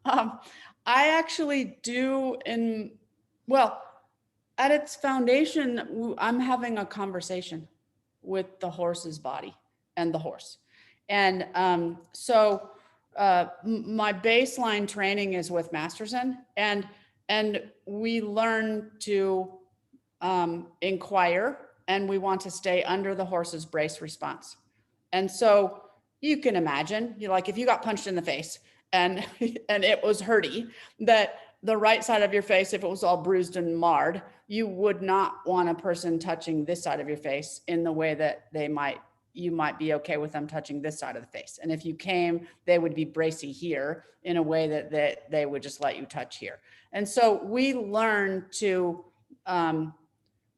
Speaker 2: I actually do at its foundation, I'm having a conversation with the horse's body and the horse. And my baseline training is with Masterson, and we learn to inquire, and we want to stay under the horse's brace response. And so you can imagine, if you got punched in the face and it was hurty, that the right side of your face, if it was all bruised and marred, you would not want a person touching this side of your face in the way that you might be okay with them touching this side of the face. And if you came, they would be bracy here in a way that they would just let you touch here. And so we learn to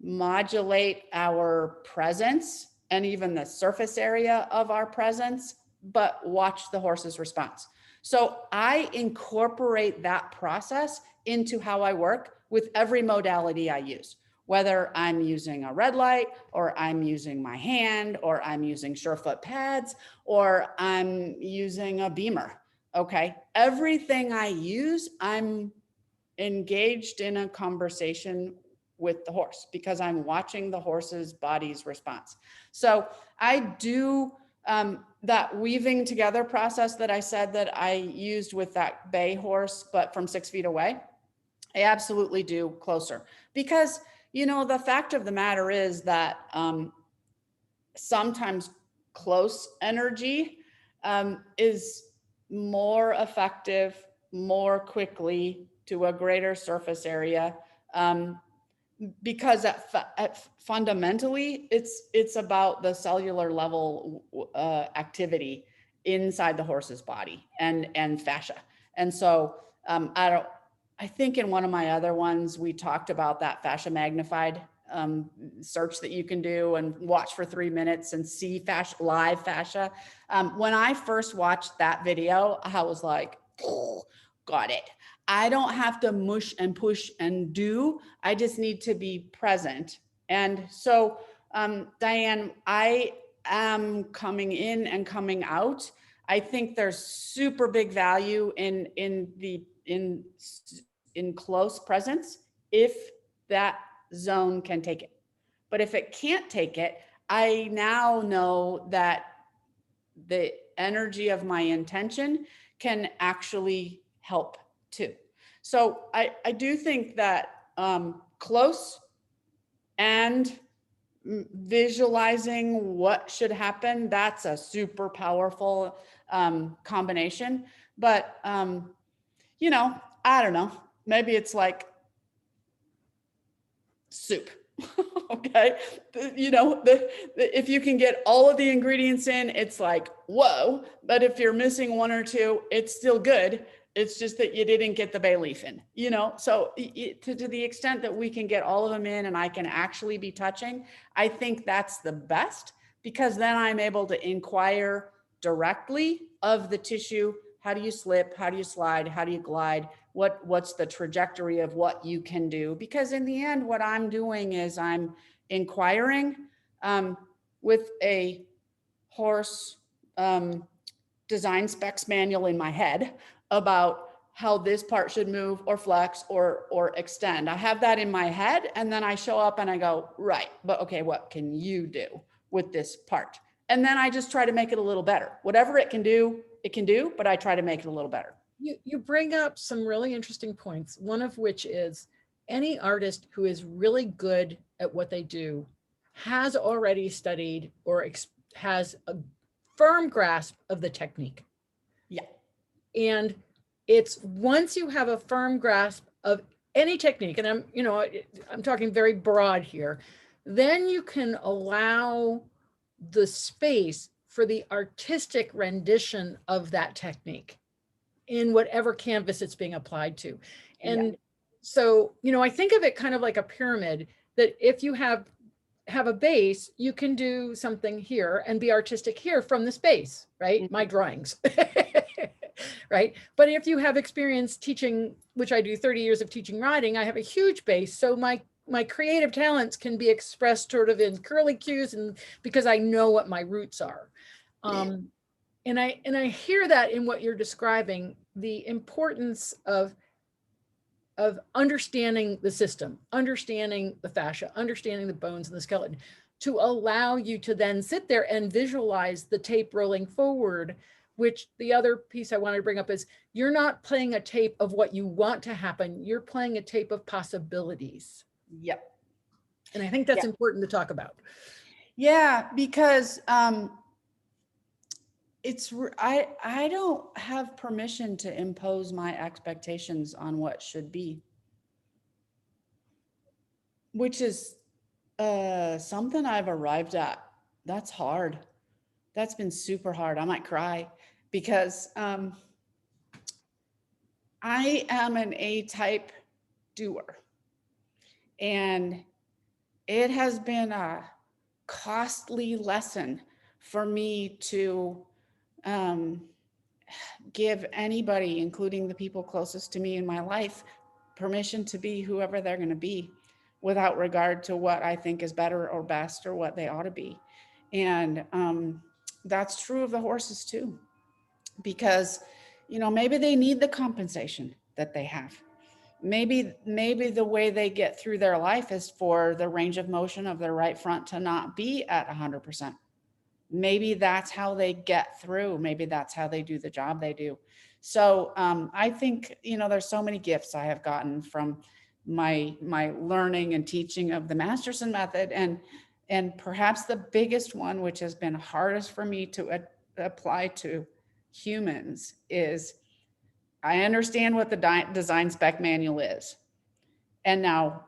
Speaker 2: modulate our presence and even the surface area of our presence, but watch the horse's response. So I incorporate that process into how I work with every modality I use, whether I'm using a red light, or I'm using my hand, or I'm using Surefoot pads, or I'm using a beamer. Okay. Everything I use, I'm engaged in a conversation with the horse because I'm watching the horse's body's response. So I do that weaving together process that I said that I used with that bay horse, but from 6 feet away. I absolutely do closer because, the fact of the matter is that sometimes close energy is more effective, more quickly to a greater surface area. Because fundamentally, it's about the cellular level activity inside the horse's body and fascia. And so I think in one of my other ones, we talked about that fascia magnified search that you can do and watch for 3 minutes and see live fascia. When I first watched that video, I was like, oh, got it. I don't have to mush and push and do. I just need to be present. And so, Diane, I am coming in and coming out. I think there's super big value in close presence if that zone can take it. But if it can't take it, I now know that the energy of my intention can actually help too. So I do think that close and visualizing what should happen, that's a super powerful combination. But you know, I don't know, maybe it's like soup. Okay. You know, if you can get all of the ingredients in, it's like, whoa. But if you're missing one or two, it's still good. It's just that you didn't get the bay leaf in, you know? So to the extent that we can get all of them in and I can actually be touching, I think that's the best, because then I'm able to inquire directly of the tissue. How do you slip? How do you slide? How do you glide? What's the trajectory of what you can do? Because in the end, what I'm doing is I'm inquiring with a horse design specs manual in my head about how this part should move or flex or extend. I have that in my head, and then I show up and I go, right, but okay, what can you do with this part? And then I just try to make it a little better. Whatever it can do, but I try to make it a little better.
Speaker 1: You bring up some really interesting points, one of which is any artist who is really good at what they do has already studied or has a firm grasp of the technique.
Speaker 2: Yeah.
Speaker 1: And it's once you have a firm grasp of any technique, and I'm talking very broad here, then you can allow the space for the artistic rendition of that technique in whatever canvas it's being applied to. And so, I think of it kind of like a pyramid, that if you have a base, you can do something here and be artistic here from the space, right? Mm-hmm. My drawings, right? But if you have experience teaching, which I do 30 years of teaching riding, I have a huge base. So my creative talents can be expressed sort of in curly cues, and because I know what my roots are. And I hear that in what you're describing, the importance of understanding the system, understanding the fascia, understanding the bones and the skeleton, to allow you to then sit there and visualize the tape rolling forward. Which the other piece I wanted to bring up is, you're not playing a tape of what you want to happen, you're playing a tape of possibilities.
Speaker 2: Yep.
Speaker 1: And I think that's important to talk about.
Speaker 2: Yeah, because I don't have permission to impose my expectations on what should be, which is something I've arrived at. That's hard. That's been super hard. I might cry, because I am an A-type doer, and it has been a costly lesson for me to give anybody, including the people closest to me in my life, permission to be whoever they're going to be, without regard to what I think is better or best or what they ought to be. And that's true of the horses too, because, maybe they need the compensation that they have. Maybe the way they get through their life is for the range of motion of their right front to not be at 100%. Maybe that's how they get through. Maybe that's how they do the job they do. So I think, there's so many gifts I have gotten from my learning and teaching of the Masterson method. And perhaps the biggest one, which has been hardest for me to apply to humans, is I understand what the design spec manual is. And now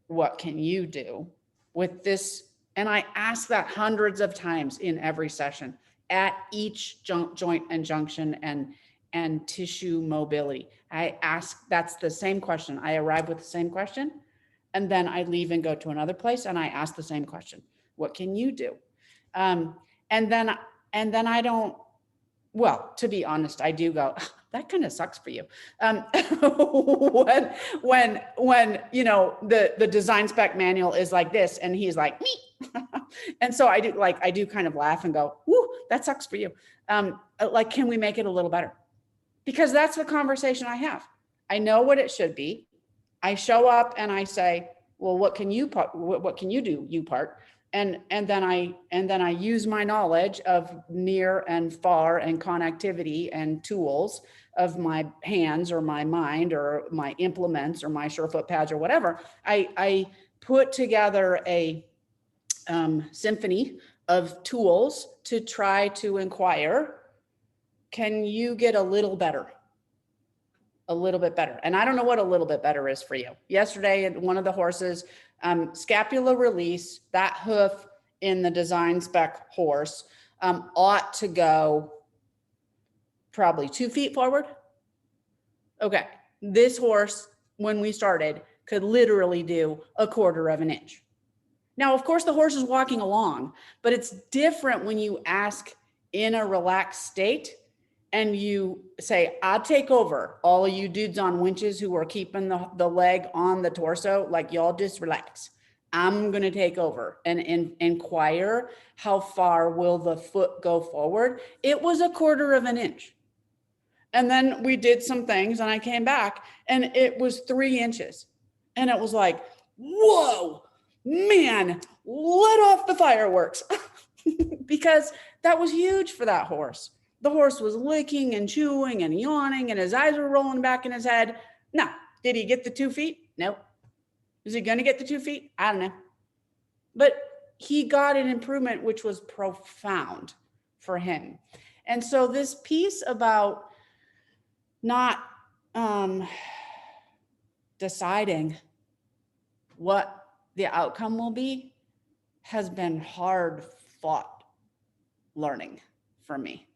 Speaker 2: what can you do with this? And I ask that hundreds of times in every session, at each joint and junction and tissue mobility. I ask, that's the same question. I arrive with the same question. And then I leave and go to another place and I ask the same question. What can you do? And then I don't, well, to be honest, I do go, that kind of sucks for you. When, you know, the design spec manual is like this and he's like, me. And so I do kind of laugh and go, whoo, that sucks for you. Like, can we make it a little better? Because that's the conversation I have. I know what it should be. I show up and I say, well, what can you do, you part? And then I use my knowledge of near and far and connectivity and tools of my hands or my mind or my implements or my Surefoot pads or whatever. I put together a symphony of tools to try to inquire, can you get a little better? A little bit better. And I don't know what a little bit better is for you. Yesterday, one of the horses, scapula release, that hoof in the design spec horse ought to go probably 2 feet forward. Okay. This horse, when we started, could literally do 1/4 of an inch. Now, of course, the horse is walking along, but it's different when you ask in a relaxed state and you say, I'll take over, all of you dudes on winches who are keeping the leg on the torso, like, y'all just relax. I'm going to take over and inquire, how far will the foot go forward? It was 1/4 of an inch. And then we did some things and I came back and it was 3 inches. And it was like, whoa, man, let off the fireworks. Because that was huge for that horse. The horse was licking and chewing and yawning and his eyes were rolling back in his head. No. Did he get the 2 feet? No. Is he going to get the 2 feet? I don't know. But he got an improvement, which was profound for him. And so this piece about not deciding what the outcome will be has been hard fought learning for me.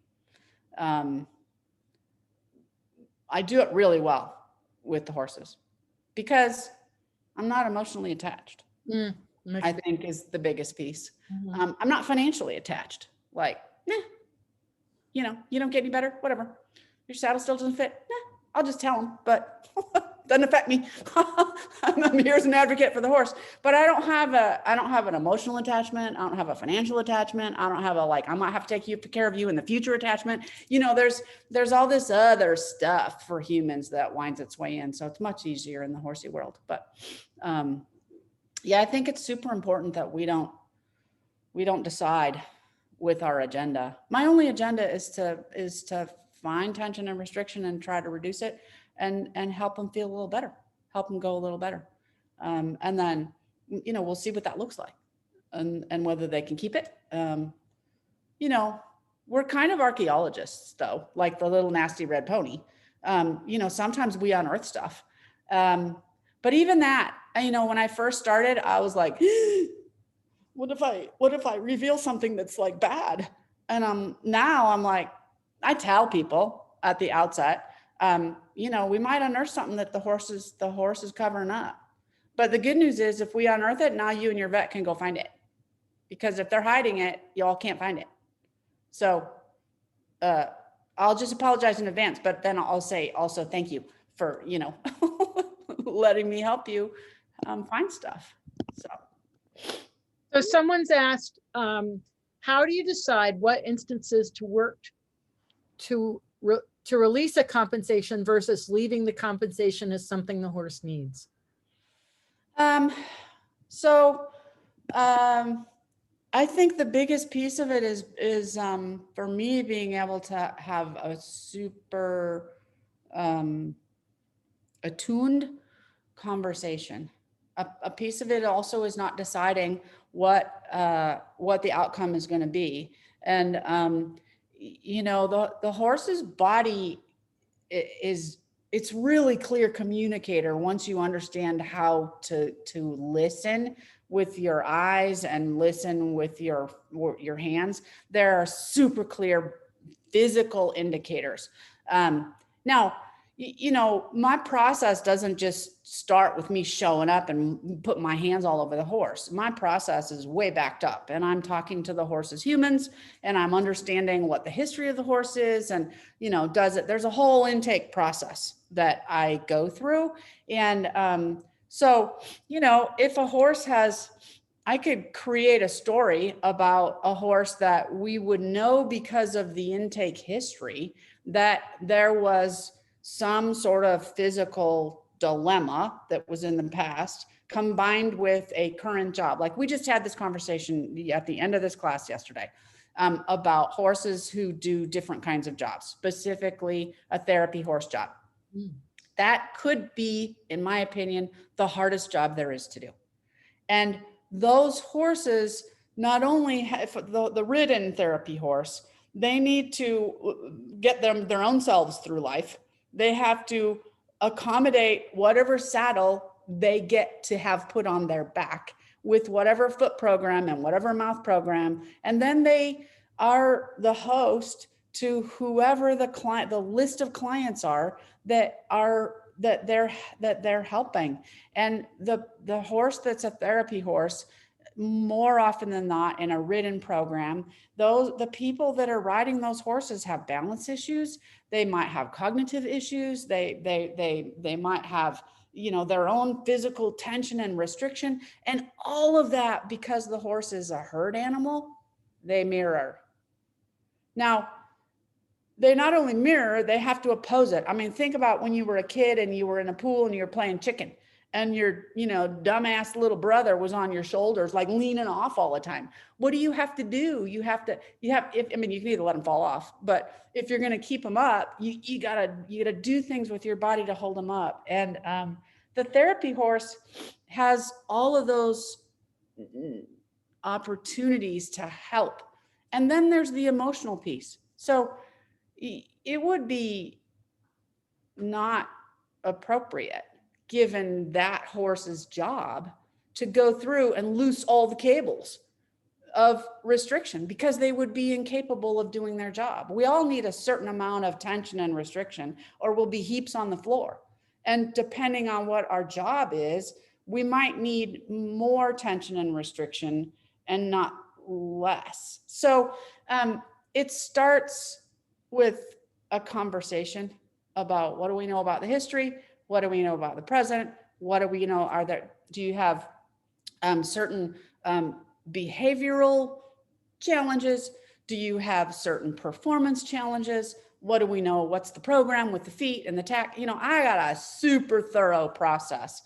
Speaker 2: I do it really well with the horses because I'm not emotionally attached. I think is the biggest piece.
Speaker 1: Mm-hmm.
Speaker 2: I'm not financially attached. Like, you know, you don't get any better, whatever. Your saddle still doesn't fit. I'll just tell them, but doesn't affect me. I'm here as an advocate for the horse, but I don't have an emotional attachment. I don't have a financial attachment. I don't have a, like, I might have to take care of you in the future attachment. You know, there's all this other stuff for humans that winds its way in. So it's much easier in the horsey world. But yeah, I think it's super important that we don't decide with our agenda. My only agenda is to find tension and restriction and try to reduce it and help them feel a little better, help them go a little better. And then, you know, we'll see what that looks like and whether they can keep it. You know, we're kind of archaeologists though, like the little nasty red pony. You know, sometimes we unearth stuff. But even that, you know, when I first started, I was like, what if I reveal something that's like bad? And now I'm like, I tell people at the outset, you know, we might unearth something that the horse is covering up. But the good news is if we unearth it, now you and your vet can go find it. Because if they're hiding it, y'all can't find it. So I'll just apologize in advance, but then I'll say also thank you for, you know, letting me help you find stuff.
Speaker 1: So someone's asked, how do you decide what instances to work to release a compensation versus leaving the compensation as something the horse needs?
Speaker 2: I think the biggest piece of it is for me being able to have a super attuned conversation. A piece of it also is not deciding what the outcome is going to be. And you know, the horse's body it's really clear communicator once you understand how to listen with your eyes and listen with your hands. There are super clear physical indicators. Now, you know, my process doesn't just start with me showing up and put my hands all over the horse. My process is way backed up, and I'm talking to the horse as humans, and I'm understanding what the history of the horse is, and, you know, there's a whole intake process that I go through. And so, you know, if a horse I could create a story about a horse that we would know because of the intake history that there was some sort of physical dilemma that was in the past combined with a current job. Like we just had this conversation at the end of this class yesterday about horses who do different kinds of jobs, specifically a therapy horse job. That could be, in my opinion, the hardest job there is to do. And those horses not only have the ridden therapy horse, they need to get their own selves through life. They have to accommodate whatever saddle they get to have put on their back with whatever foot program and whatever mouth program. And then they are the host to whoever the list of clients are that they're helping. And the horse that's a therapy horse, more often than not in a ridden program, the people that are riding those horses have balance issues. They might have cognitive issues. They might have, you know, their own physical tension and restriction, and all of that because the horse is a herd animal. They mirror. Now, they not only mirror, they have to oppose it. I mean, think about when you were a kid and you were in a pool and you were playing chicken, and your, you know, dumbass little brother was on your shoulders, like leaning off all the time. What do you have to do? You can either let them fall off, but if you're going to keep them up, you gotta do things with your body to hold them up. And the therapy horse has all of those opportunities to help. And then there's the emotional piece. So it would be not appropriate, given that horse's job, to go through and loose all the cables of restriction, because they would be incapable of doing their job. We all need a certain amount of tension and restriction, or we'll be heaps on the floor. And depending on what our job is, we might need more tension and restriction and not less. So it starts with a conversation about, what do we know about the history? What do we know about the present? What do we know? Do you have certain behavioral challenges? Do you have certain performance challenges? What do we know? What's the program with the feet and the tack? You know, I got a super thorough process.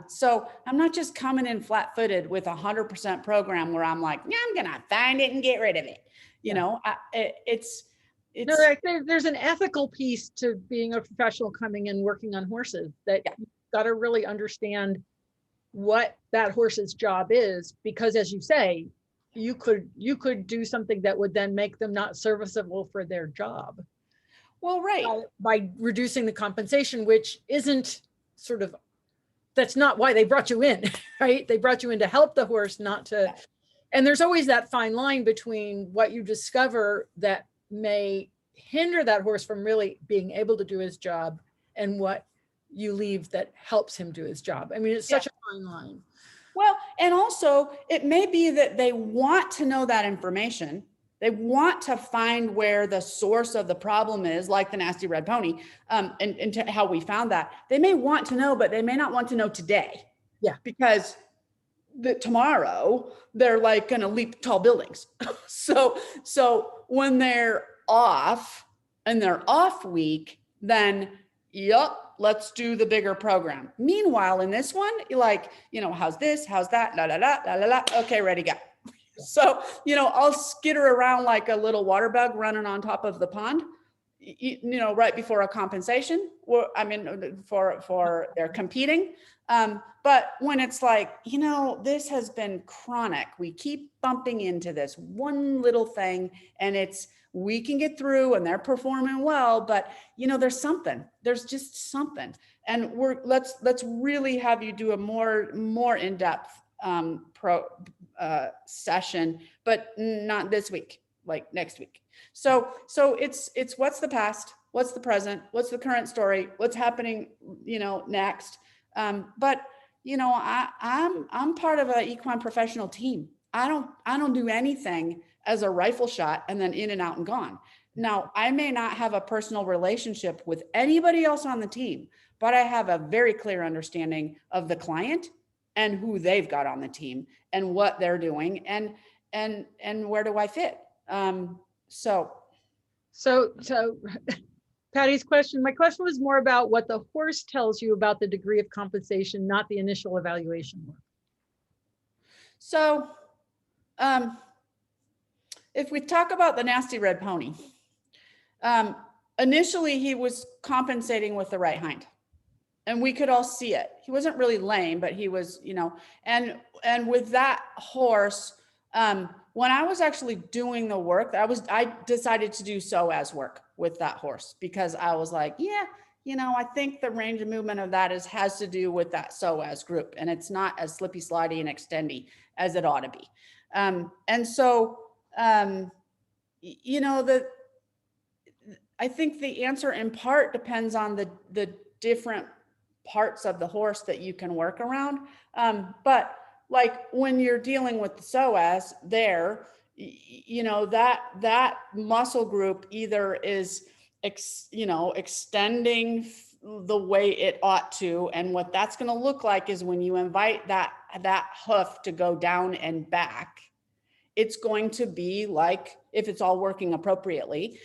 Speaker 2: So I'm not just coming in flat-footed with 100% program where I'm like, yeah, I'm gonna find it and get rid of it. You know,
Speaker 1: no, there's an ethical piece to being a professional coming in working on horses, that you've got to really understand what that horse's job is, because as you say, you could do something that would then make them not serviceable for their job.
Speaker 2: Well, right.
Speaker 1: By reducing the compensation, which isn't that's not why they brought you in, right? They brought you in to help the horse, not to. And there's always that fine line between what you discover that may hinder that horse from really being able to do his job and what you leave that helps him do his job. I mean, it's such a fine line.
Speaker 2: Well, and also it may be that they want to know that information. They want to find where the source of the problem is, like the nasty red pony, and how we found that. They may want to know, but they may not want to know today.
Speaker 1: Yeah.
Speaker 2: Because tomorrow they're like going to leap tall buildings. So when they're off and they're off week, then let's do the bigger program. Meanwhile, in this one, you're like, you know, how's this? How's that? La, la, la, la, la, la. Okay, ready, go. So, you know, I'll skitter around like a little water bug running on top of the pond, you know, right before a compensation, for they're competing. But when it's like, you know, this has been chronic, we keep bumping into this one little thing, and we can get through and they're performing well, but you know, there's just something. And let's really have you do a more in-depth session, but not this week, like next week. So it's what's the past, what's the present, what's the current story, what's happening, you know, next. But you know, I'm part of an equine professional team. I don't do anything as a rifle shot and then in and out and gone. Now, I may not have a personal relationship with anybody else on the team, but I have a very clear understanding of the client and who they've got on the team and what they're doing and where do I fit. So
Speaker 1: Patty's question, my question was more about what the horse tells you about the degree of compensation, not the initial evaluation work.
Speaker 2: So, if we talk about the nasty red pony, initially he was compensating with the right hind, and we could all see it. He wasn't really lame, but he was, you know, and with that horse, when I was actually doing the work, I decided to do psoas work with that horse because I was like, yeah, you know, I think the range of movement of that has to do with that psoas group, and it's not as slippy, slidey, and extendy as it ought to be. And so, you know, I think the answer in part depends on the different parts of the horse that you can work around. But like when you're dealing with the psoas there, you know, that muscle group either is, you know, extending the way it ought to. And what that's going to look like is when you invite that hoof to go down and back, it's going to be like, if it's all working appropriately,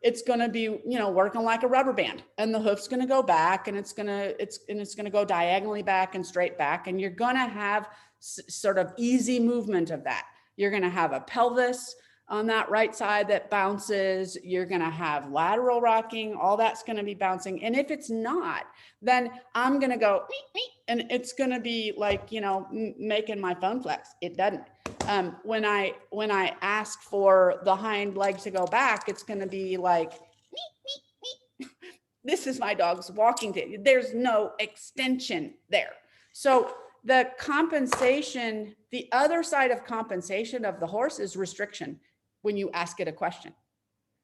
Speaker 2: it's going to be, you know, working like a rubber band, and the hoof's going to go back, and it's going to go diagonally back and straight back. And you're going to have sort of easy movement of that. You're going to have a pelvis on that right side that bounces. You're going to have lateral rocking. All that's going to be bouncing. And if it's not, then I'm going to go, and it's going to be like, you know, making my phone flex. It doesn't. When I ask for the hind leg to go back, it's going to be like, this is my dog's walking. There's no extension there. So the compensation, the other side of compensation of the horse is restriction when you ask it a question.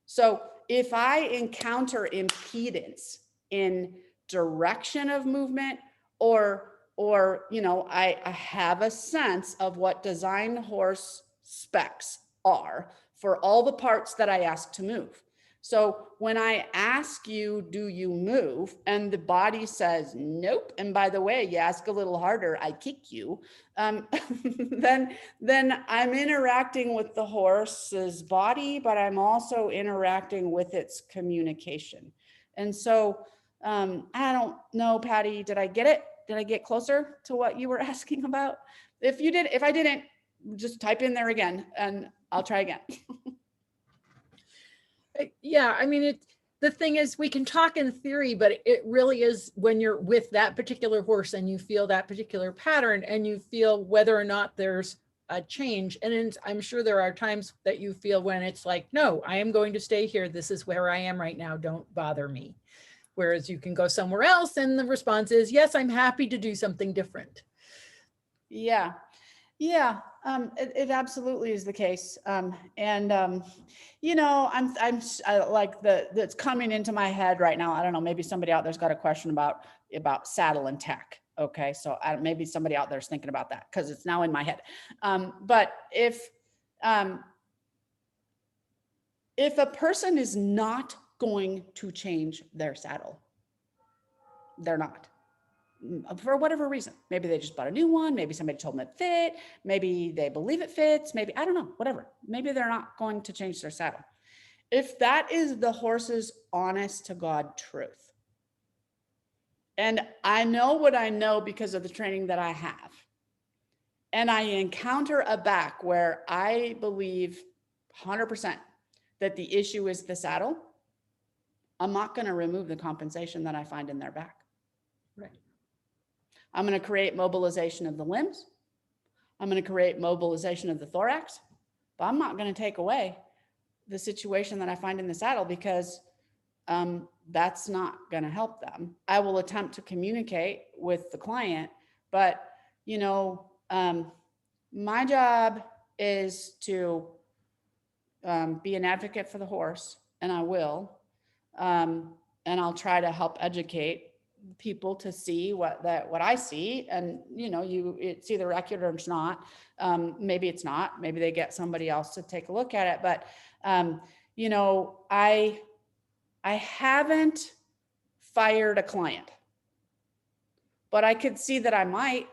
Speaker 2: So if I encounter impedance in direction of movement, or, you know, I have a sense of what design horse specs are for all the parts that I ask to move. So when I ask you, do you move? And the body says, nope. And by the way, you ask a little harder, I kick you. Then I'm interacting with the horse's body, but I'm also interacting with its communication. And so I don't know, Patty, did I get it? Did I get closer to what you were asking about? If I didn't, just type in there again and I'll try again.
Speaker 1: Yeah, I mean, the thing is, we can talk in theory, but it really is when you're with that particular horse and you feel that particular pattern and you feel whether or not there's a change. And I'm sure there are times that you feel when it's like, no, I am going to stay here. This is where I am right now. Don't bother me. Whereas you can go somewhere else and the response is, yes, I'm happy to do something different.
Speaker 2: Yeah. Yeah, it absolutely is the case. You know, I'm like that's coming into my head right now. I don't know, maybe somebody out there's got a question about saddle and tech. Okay. So maybe somebody out there's thinking about that because it's now in my head. But if a person is not going to change their saddle, they're not. For whatever reason, maybe they just bought a new one. Maybe somebody told them it fit. Maybe they believe it fits. Maybe, I don't know, whatever. Maybe they're not going to change their saddle. If that is the horse's honest to God truth, and I know what I know because of the training that I have, and I encounter a back where I believe 100% that the issue is the saddle, I'm not going to remove the compensation that I find in their back.
Speaker 1: Right.
Speaker 2: I'm going to create mobilization of the limbs. I'm going to create mobilization of the thorax, but I'm not going to take away the situation that I find in the saddle because that's not going to help them. I will attempt to communicate with the client, but you know, my job is to be an advocate for the horse, and I will. And I'll try to help educate people to see what I see. And, it's either accurate or it's not. Maybe it's not, maybe they get somebody else to take a look at it. But, I haven't fired a client, but I could see that I might,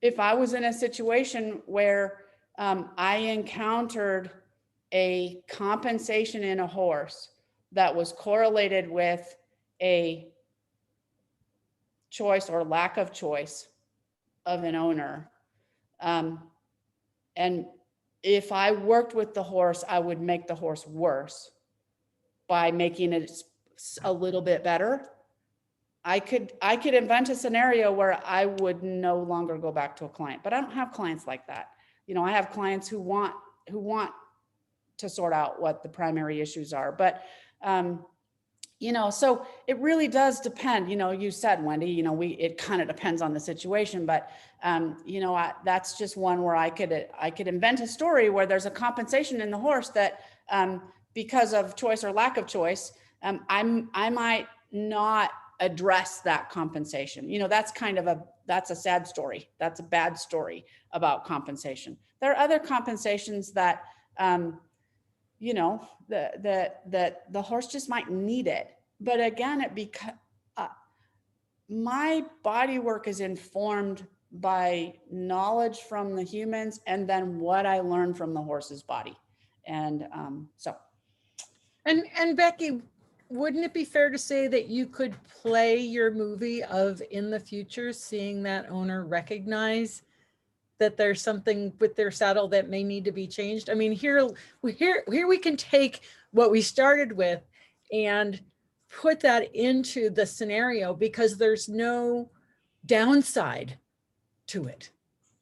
Speaker 2: if I was in a situation where I encountered a compensation in a horse that was correlated with a choice or lack of choice of an owner. And if I worked with the horse, I would make the horse worse by making it a little bit better. I could invent a scenario where I would no longer go back to a client, but I don't have clients like that. I have clients who want to sort out what the primary issues are, but so it really does depend. You said, Wendy, it kind of depends on the situation, but that's just one where I could invent a story where there's a compensation in the horse that because of choice or lack of choice, I might not address that compensation. That's a sad story. That's a bad story about compensation. There are other compensations that, that the horse just might need it. But again, my body work is informed by knowledge from the humans and then what I learned from the horse's body. And
Speaker 1: And Becky, wouldn't it be fair to say that you could play your movie of in the future, seeing that owner recognize that there's something with their saddle that may need to be changed? I mean, here we can take what we started with and put that into the scenario because there's no downside to it.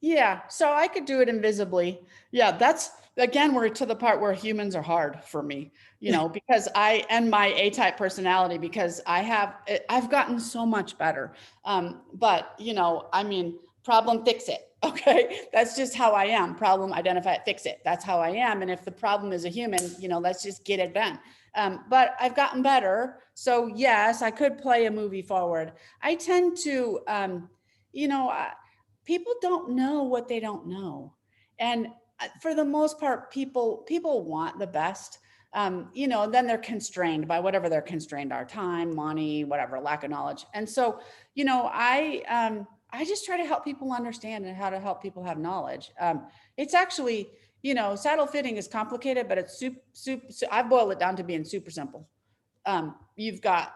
Speaker 2: Yeah, so I could do it invisibly. Yeah, that's, again, we're to the part where humans are hard for me, because and my A-type personality, because I've gotten so much better. But, problem, fix it. Okay. That's just how I am. Problem, identify it, fix it. That's how I am. And if the problem is a human, let's just get it done. But I've gotten better. So yes, I could play a movie forward. I tend to, people don't know what they don't know. And for the most part, people want the best, then they're constrained by whatever they're constrained are: time, money, whatever, lack of knowledge. And so, I just try to help people understand and how to help people have knowledge. It's actually, saddle fitting is complicated, but it's I've boiled it down to being super simple. You've got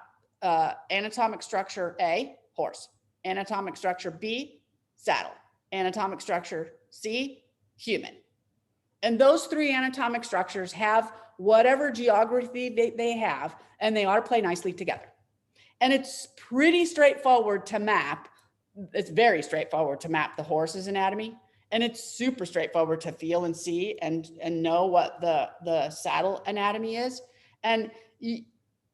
Speaker 2: anatomic structure A, horse; anatomic structure B, saddle; anatomic structure C, human. And those three anatomic structures have whatever geography they have, and they ought to play nicely together. And it's pretty straightforward to map. It's very straightforward to map the horse's anatomy. And it's super straightforward to feel and see and know what the saddle anatomy is. And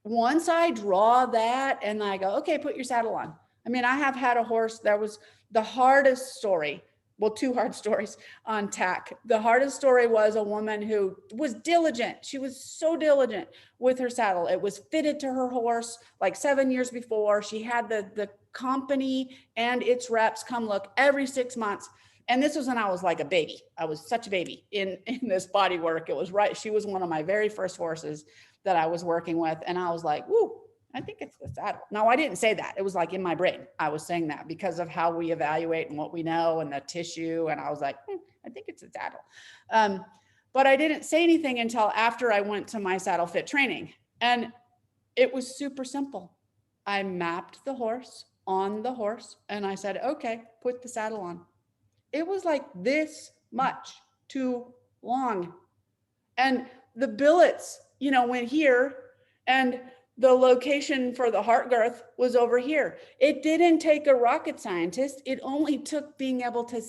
Speaker 2: once I draw that and I go, okay, put your saddle on. I mean, I have had a horse that was the hardest story. Well, two hard stories on tack. The hardest story was a woman who was diligent. She was so diligent with her saddle. It was fitted to her horse like 7 years before. She had the company and its reps come look every 6 months. And this was when I was like a baby. I was such a baby in this body work. It was right. She was one of my very first horses that I was working with. And I was like, woo, I think it's the saddle. No, I didn't say that. It was like in my brain. I was saying that because of how we evaluate and what we know and the tissue. And I was like, I think it's a saddle. But I didn't say anything until after I went to my saddle fit training. And it was super simple. I mapped the horse on the horse and I said, okay, put the saddle on. It was like this much too long. And the billets, went here, and the location for the heart girth was over here. It didn't take a rocket scientist. It only took being able to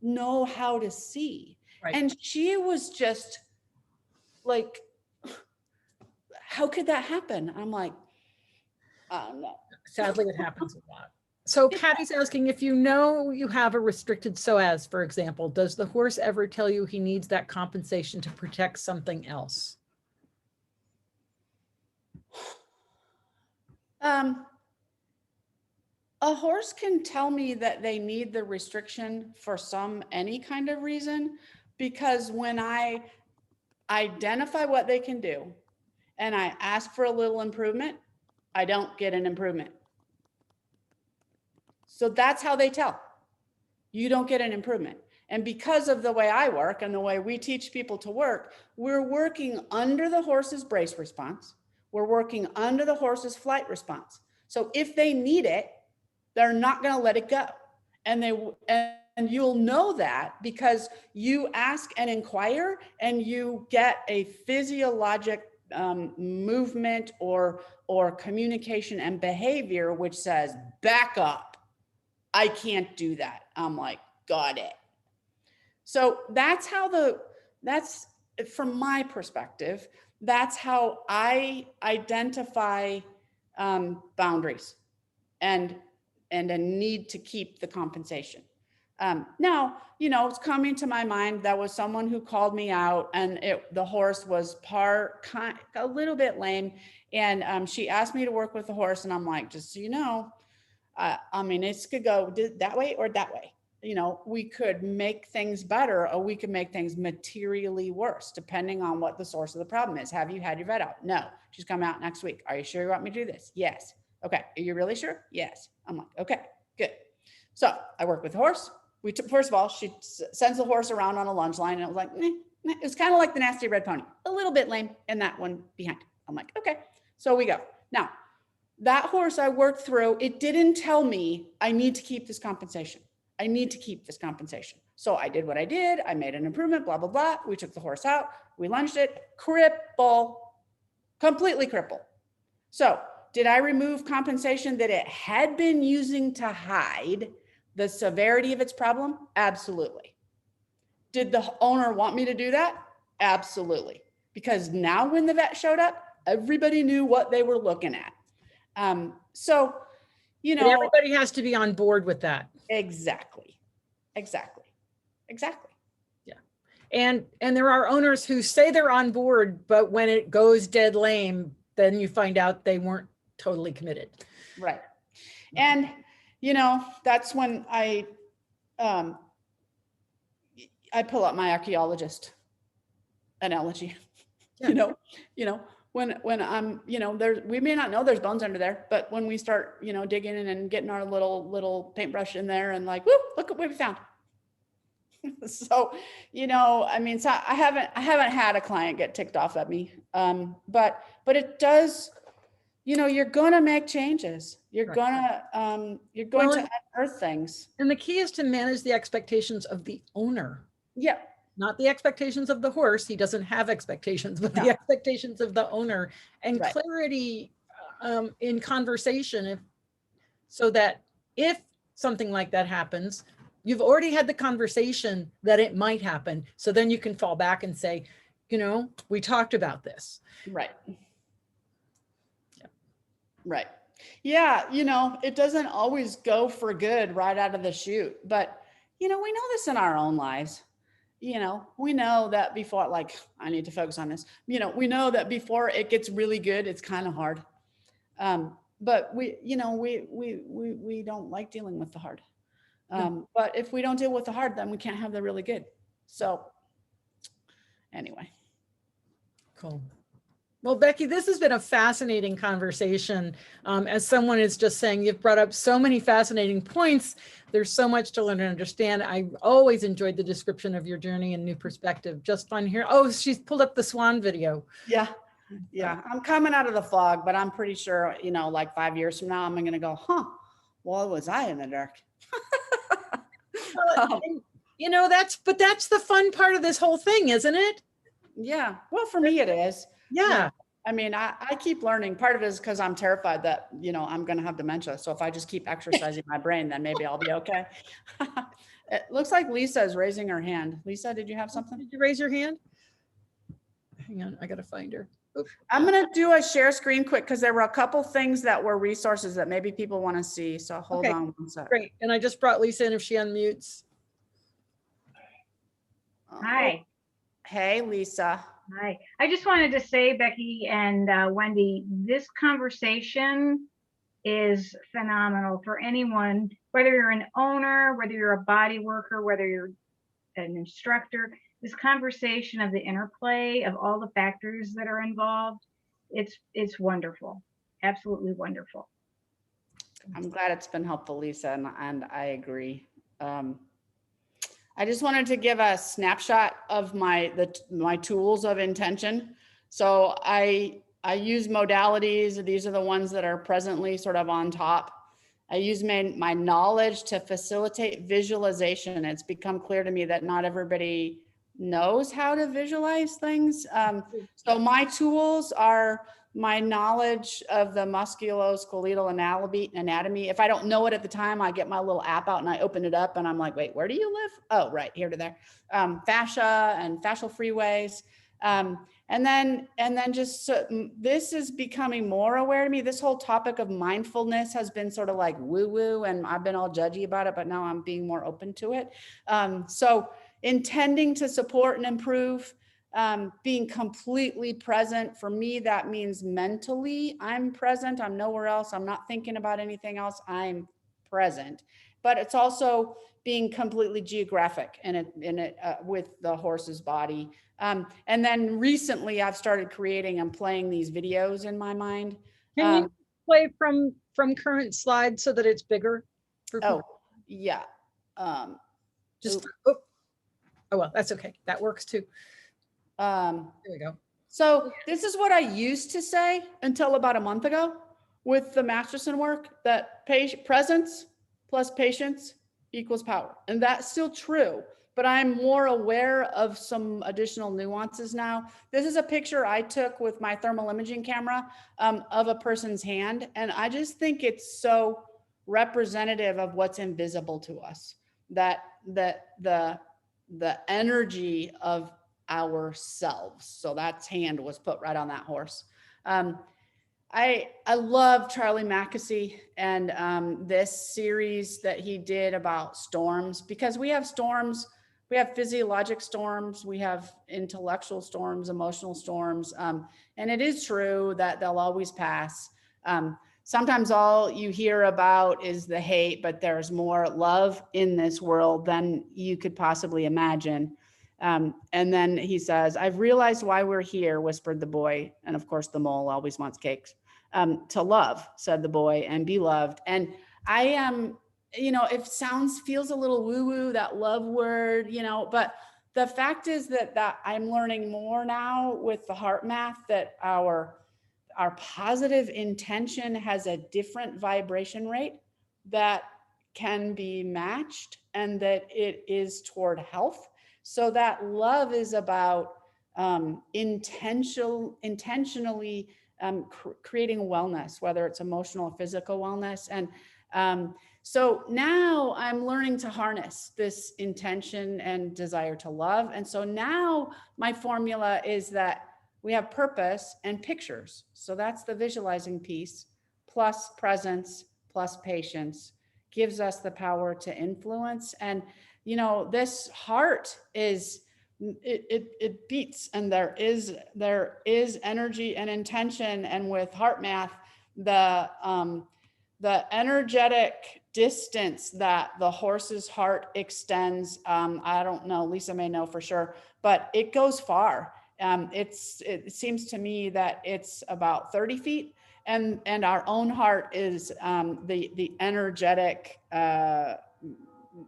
Speaker 2: know how to see. Right. And she was just like, how could that happen? I'm like, no.
Speaker 1: Sadly, it happens a lot. So Patty's asking, if you have a restricted psoas, for example, does the horse ever tell you he needs that compensation to protect something else?
Speaker 2: A horse can tell me that they need the restriction for any kind of reason, because when I identify what they can do and I ask for a little improvement, I don't get an improvement. So that's how they tell. You don't get an improvement. And because of the way I work and the way we teach people to work, we're working under the horse's brace response. We're working under the horse's flight response. So if they need it, they're not going to let it go. And you'll know that because you ask and inquire and you get a physiologic movement or communication and behavior which says, back up. I can't do that. I'm like, got it. So that's from my perspective, that's how I identify boundaries and a need to keep the compensation. Now, it's coming to my mind, that was someone who called me out and the horse was a little bit lame. And she asked me to work with the horse. And I'm like, just so you know, it could go that way or that way. We could make things better or we could make things materially worse, depending on what the source of the problem is. Have you had your vet out? No. She's coming out next week. Are you sure you want me to do this? Yes. Okay. Are you really sure? Yes. I'm like, okay, good. So I work with the horse. First of all, she sends the horse around on a lunge line and it was like, it was kind of like the nasty red pony, a little bit lame and that one behind. I'm like, okay. So we go. Now, that horse I worked through, it didn't tell me I need to keep this compensation. I need to keep this compensation. So I did what I did. I made an improvement, blah, blah, blah. We took the horse out. We lunged it, completely cripple. So did I remove compensation that it had been using to hide the severity of its problem? Absolutely. Did the owner want me to do that? Absolutely. Because now when the vet showed up, everybody knew what they were looking at. So,
Speaker 1: But everybody has to be on board with that.
Speaker 2: Exactly.
Speaker 1: Yeah. And there are owners who say they're on board, but when it goes dead lame, then you find out they weren't totally committed.
Speaker 2: Right. And, that's when I pull up my archaeologist analogy. Yeah. When I'm, we may not know there's bones under there, but when we start, digging in and getting our little paintbrush in there and like, whoop, look at what we found. So, so I haven't had a client get ticked off at me. But it does, you're going to make changes. You're right. going to unearth things.
Speaker 1: And the key is to manage the expectations of the owner.
Speaker 2: Yeah.
Speaker 1: Not the expectations of the horse. He doesn't have expectations, but the expectations of the owner, and right. Clarity in conversation, so that if something like that happens, you've already had the conversation that it might happen. So then you can fall back and say, we talked about this.
Speaker 2: Right. Yeah. Right. Yeah. It doesn't always go for good right out of the chute, but we know this in our own lives. We know that before, like, I need to focus on this, we know that before it gets really good, it's kind of hard. But we don't like dealing with the hard. But if we don't deal with the hard, then we can't have the really good. So anyway.
Speaker 1: Cool. Well, Becky, this has been a fascinating conversation. As someone is just saying, you've brought up so many fascinating points. There's so much to learn and understand. I always enjoyed the description of your journey and new perspective. Just fun here. Oh, she's pulled up the swan video.
Speaker 2: Yeah. Yeah. I'm coming out of the fog, but I'm pretty sure, like 5 years from now, I'm going to go, well, was I in the dark?
Speaker 1: That's the fun part of this whole thing, isn't it?
Speaker 2: Yeah. Well, for me, it is.
Speaker 1: Yeah.
Speaker 2: I keep learning. Part of it is because I'm terrified that, I'm going to have dementia. So if I just keep exercising my brain, then maybe I'll be okay. It looks like Lisa is raising her hand. Lisa, did you have something?
Speaker 1: Did you raise your hand? Hang on. I got to find her. Oops.
Speaker 2: I'm going to do a share screen quick because there were a couple things that were resources that maybe people want to see. So hold on one second.
Speaker 1: Great. And I just brought Lisa in if she unmutes.
Speaker 3: Hi.
Speaker 2: Hey, Lisa.
Speaker 3: Hi. I just wanted to say, Becky and Wendy, this conversation is phenomenal for anyone, whether you're an owner, whether you're a body worker, whether you're an instructor. This conversation of the interplay of all the factors that are involved, it's wonderful, absolutely wonderful.
Speaker 2: I'm glad it's been helpful, Lisa, and I agree. I just wanted to give a snapshot of my tools of intention. So I use modalities. These are the ones that are presently sort of on top. I use my knowledge to facilitate visualization. It's become clear to me that not everybody knows how to visualize things. So my tools are my knowledge of the musculoskeletal anatomy. If I don't know it at the time, I get my little app out and I open it up and I'm like, wait, where do you live? Oh, right here to there. Fascia and fascial freeways. And then just this is becoming more aware to me. This whole topic of mindfulness has been sort of like woo woo, and I've been all judgy about it, but now I'm being more open to it. So intending to support and improve, being completely present. For me, that means mentally I'm present. I'm nowhere else. I'm not thinking about anything else. I'm present. But it's also being completely geographic in it with the horse's body. And then recently I've started creating and playing these videos in my mind.
Speaker 1: Can you play from current slides so that it's bigger?
Speaker 2: Oh, yeah.
Speaker 1: Just, oh, well, that's okay. That works too. There we go.
Speaker 2: So this is what I used to say until about a month ago with the Masterson work, that presence plus patience equals power. And that's still true, but I'm more aware of some additional nuances now. This is a picture I took with my thermal imaging camera of a person's hand. And I just think it's so representative of what's invisible to us, that the energy of ourselves. So that's hand was put right on that horse. I love Charlie Mackesy and this series that he did about storms, because we have storms, we have physiologic storms, we have intellectual storms, emotional storms. And it is true that they'll always pass. Sometimes all you hear about is the hate, but there's more love in this world than you could possibly imagine. And then he says, I've realized why we're here, whispered the boy. And of course, the mole always wants cakes. To love, said the boy, and be loved. And I am, it feels a little woo-woo, that love word, but the fact is that I'm learning more now with the heart math that our positive intention has a different vibration rate that can be matched, and that it is toward health. So that love is about intentionally creating wellness, whether it's emotional or physical wellness. And so now I'm learning to harness this intention and desire to love. And so now my formula is that we have purpose and pictures. So that's the visualizing piece, plus presence, plus patience, gives us the power to influence. And this heart is, it beats, and there is energy and intention. And with heart math, the energetic distance that the horse's heart extends, I don't know, Lisa may know for sure, but it goes far. It seems to me that it's about 30 feet, and our own heart is the energetic,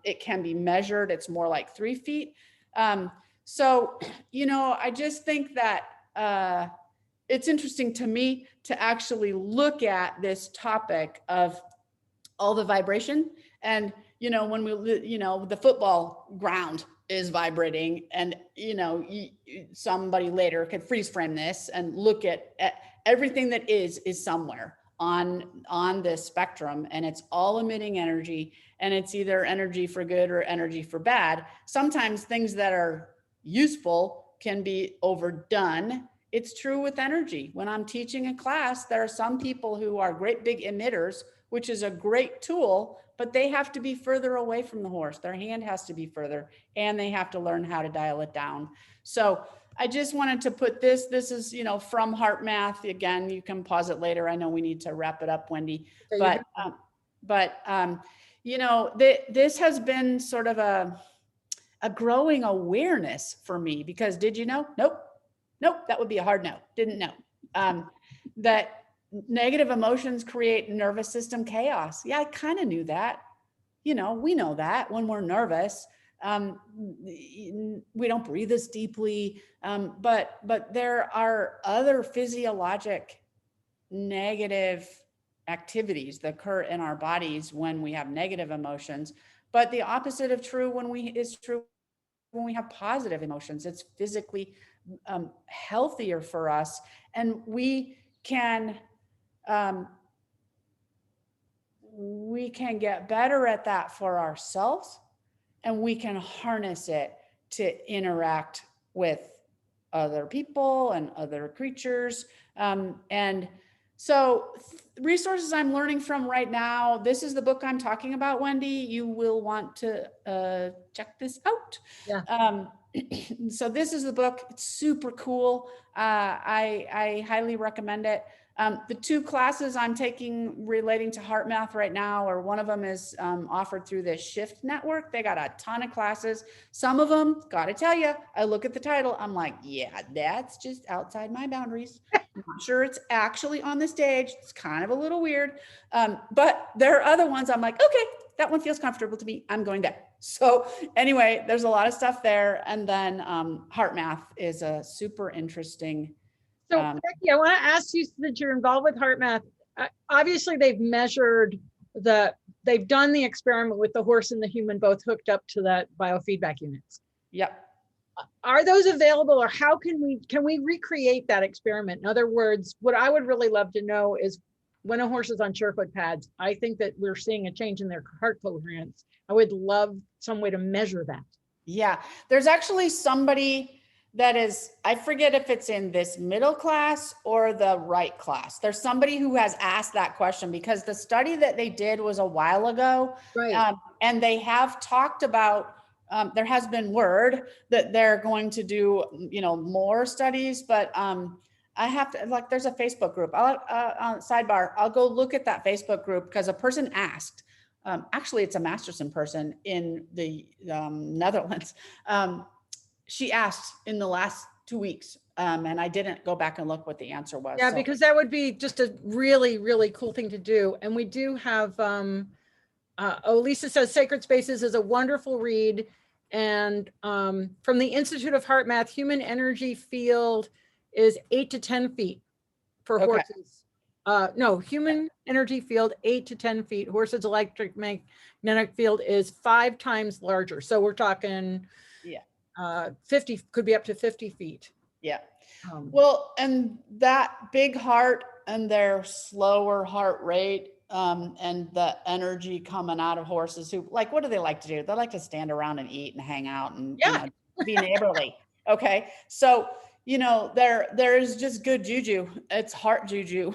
Speaker 2: it can be measured. It's more like 3 feet. So, I just think that it's interesting to me to actually look at this topic of all the vibration. And, when the football ground is vibrating, and, somebody later could freeze frame this and look at everything that is somewhere on this spectrum, and it's all emitting energy, and it's either energy for good or energy for bad. Sometimes things that are useful can be overdone. It's true with energy. When I'm teaching a class, there are some people who are great big emitters which is a great tool, but they have to be further away from the horse. Their hand has to be further, and they have to learn how to dial it down. So I just wanted to put this is, you know, from Heart Math. Again, you can pause it later. I know we need to wrap it up, Wendy, but you know, this has been sort of a growing awareness for me, because did you know? Nope. That would be a hard no. Didn't know. That negative emotions create nervous system chaos. Yeah, I kind of knew that. You know, we know that when we're nervous, we don't breathe as deeply. But there are other physiologic negative activities that occur in our bodies when we have negative emotions. But the opposite of true is true when we have positive emotions. It's physically healthier for us, and we can get better at that for ourselves, and we can harness it to interact with other people and other creatures. And so resources I'm learning from right now, this is the book I'm talking about, Wendy. You will want to check this out.
Speaker 1: Yeah.
Speaker 2: So this is the book. It's super cool. I highly recommend it. The two classes I'm taking relating to Heart Math right now, or one of them is offered through the Shift Network. They got a ton of classes. Some of them, gotta tell you, I look at the title, I'm like, yeah, that's just outside my boundaries. I'm not sure it's actually on the stage. It's kind of a little weird. But there are other ones I'm like, okay, that one feels comfortable to me. I'm going there. So anyway, there's a lot of stuff there. And then Heart Math is a super interesting.
Speaker 1: So Becky, I want to ask you, that you're involved with Heart Math. Obviously, they've done the experiment with the horse and the human both hooked up to that biofeedback units.
Speaker 2: Yep.
Speaker 1: Are those available, or how can we recreate that experiment? In other words, what I would really love to know is, when a horse is on Surefoot pads, I think that we're seeing a change in their heart coherence. I would love some way to measure that.
Speaker 2: Yeah, there's actually somebody that is, I forget if it's in this middle class or the right class. There's somebody who has asked that question, because the study that they did was a while ago.
Speaker 1: Right.
Speaker 2: And they have talked about, there has been word that they're going to do, you know, more studies, but I have to, like, there's a Facebook group. Sidebar, I'll go look at that Facebook group, because a person asked, actually it's a Masterson person in the Netherlands. She asked in the last 2 weeks, and I didn't go back and look what the answer was.
Speaker 1: Yeah,
Speaker 2: so.
Speaker 1: because that would be just a really, really cool thing to do. And we do have, Lisa says Sacred Spaces is a wonderful read. And from the Institute of Heart Math, human energy field is 8 to 10 feet for horses. No, human energy field, 8 to 10 feet. Horses' electric magnetic field is 5 times larger. So we're talking 50, could be up to 50 feet.
Speaker 2: Yeah. Well, and that big heart and their slower heart rate, and the energy coming out of horses who, like, what do they like to do? They like to stand around and eat and hang out and you know, be neighborly. Okay. So, you know, there is just good juju. It's heart juju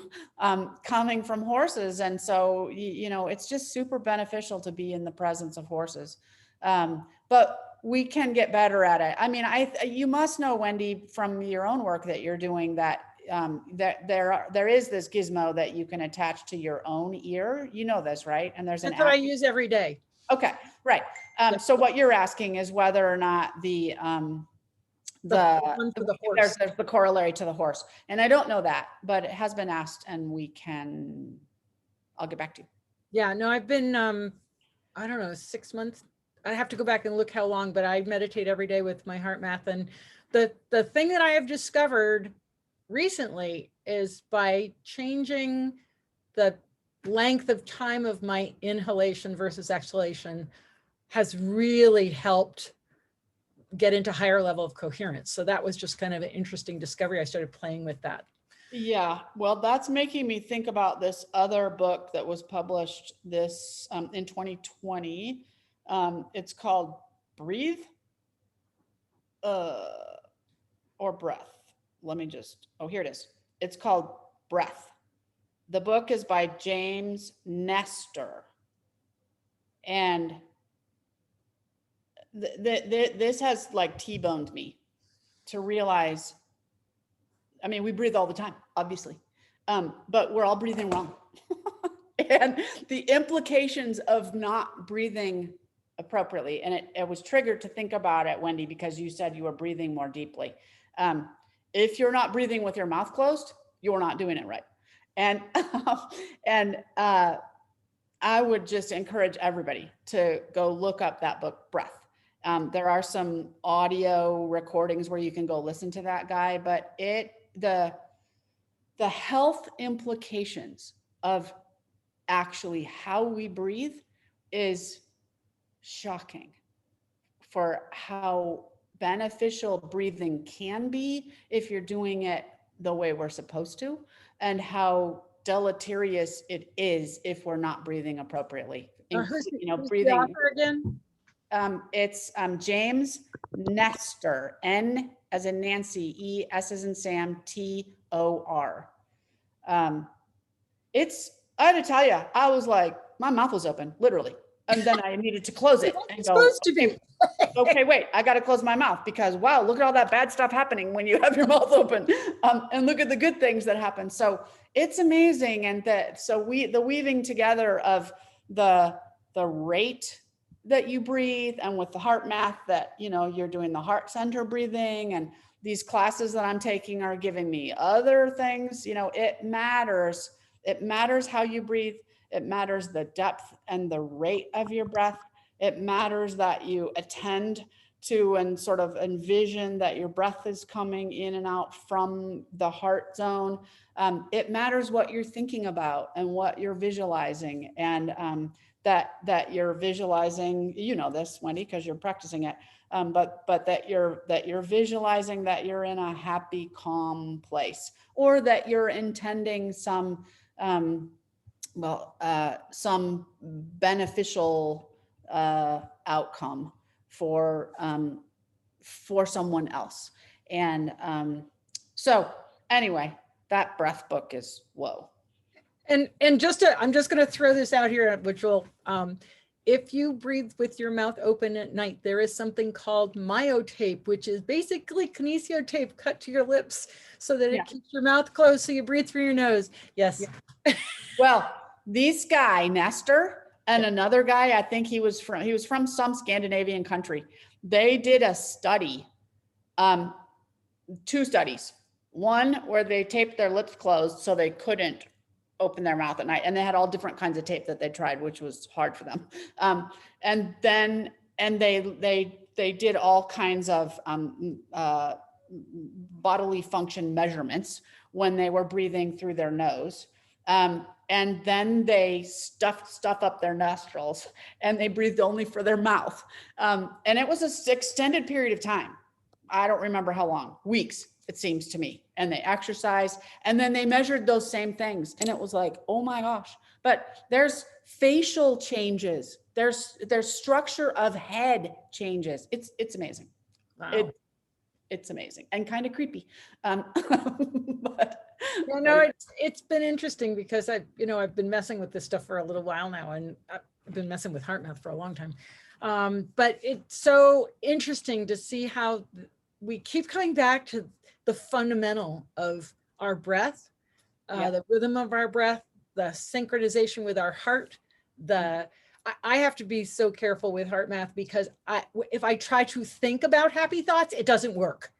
Speaker 2: coming from horses. And so, you know, it's just super beneficial to be in the presence of horses. But we can get better at it. I mean, you must know, Wendy, from your own work that you're doing, that that there is this gizmo that you can attach to your own ear. You know this, right? And there's
Speaker 1: That's what I use every day.
Speaker 2: Okay, right. So what you're asking is whether or not there's the corollary to the horse. And I don't know that, but it has been asked, and I'll get back to you.
Speaker 1: Yeah, no, I've been, I don't know, 6 months. I have to go back and look how long, but I meditate every day with my Heart Math. And the thing that I have discovered recently is, by changing the length of time of my inhalation versus exhalation, has really helped get into higher level of coherence. So that was just kind of an interesting discovery. I started playing with that.
Speaker 2: Yeah, well, that's making me think about this other book that was published this in 2020. It's called Breathe or Breath. Let me just, here it is. It's called Breath. The book is by James Nestor. And this has like T-boned me to realize, I mean, we breathe all the time, obviously, but we're all breathing wrong. And the implications of not breathing appropriately. And it was triggered to think about it, Wendy, because you said you were breathing more deeply. If you're not breathing with your mouth closed, you're not doing it right. And, I would just encourage everybody to go look up that book, Breath. There are some audio recordings where you can go listen to that guy, but the health implications of actually how we breathe is shocking for how beneficial breathing can be if you're doing it the way we're supposed to, and how deleterious it is if we're not breathing appropriately.
Speaker 1: Who's
Speaker 2: Breathing.
Speaker 1: the author again?
Speaker 2: It's James Nestor, N as in Nancy, E, S as in Sam, T-O-R. I had to tell you, I was like, my mouth was open, literally. And then I needed to close it and go,
Speaker 1: Supposed to be.
Speaker 2: okay, wait, I got to close my mouth because wow, look at all that bad stuff happening when you have your mouth open. And look at the good things that happen. So it's amazing. And the weaving together of the rate that you breathe, and with the heart math that, you're doing the heart center breathing, and these classes that I'm taking are giving me other things, it matters. It matters how you breathe. It matters the depth and the rate of your breath. It matters that you attend to and sort of envision that your breath is coming in and out from the heart zone. It matters what you're thinking about and what you're visualizing, and that you're visualizing, this, Wendy, because you're practicing it, but that you're visualizing that you're in a happy, calm place, or that you're intending some beneficial outcome for someone else. And so anyway, that breath book is whoa.
Speaker 1: And I'm just going to throw this out here, which will, if you breathe with your mouth open at night, there is something called myotape, which is basically kinesio tape cut to your lips so that it keeps your mouth closed so you breathe through your nose. Yes.
Speaker 2: Yeah. Well, this guy, Nestor, and another guy, I think he was from some Scandinavian country. They did a study, 2 studies. One where they taped their lips closed so they couldn't open their mouth at night, and they had all different kinds of tape that they tried, which was hard for them. And they did all kinds of bodily function measurements when they were breathing through their nose. And then they stuffed stuff up their nostrils and they breathed only for their mouth. And it was an extended period of time. I don't remember how long, weeks, it seems to me. And they exercised, and then they measured those same things. And it was like, oh my gosh, but there's facial changes. There's structure of head changes. It's amazing.
Speaker 1: Wow.
Speaker 2: It's amazing and kind of creepy. But
Speaker 1: it's been interesting because I've been messing with this stuff for a little while now, and I've been messing with heart math for a long time. But it's so interesting to see how we keep coming back to the fundamental of our breath, the rhythm of our breath, the synchronization with our heart. I have to be so careful with heart math because if I try to think about happy thoughts, it doesn't work.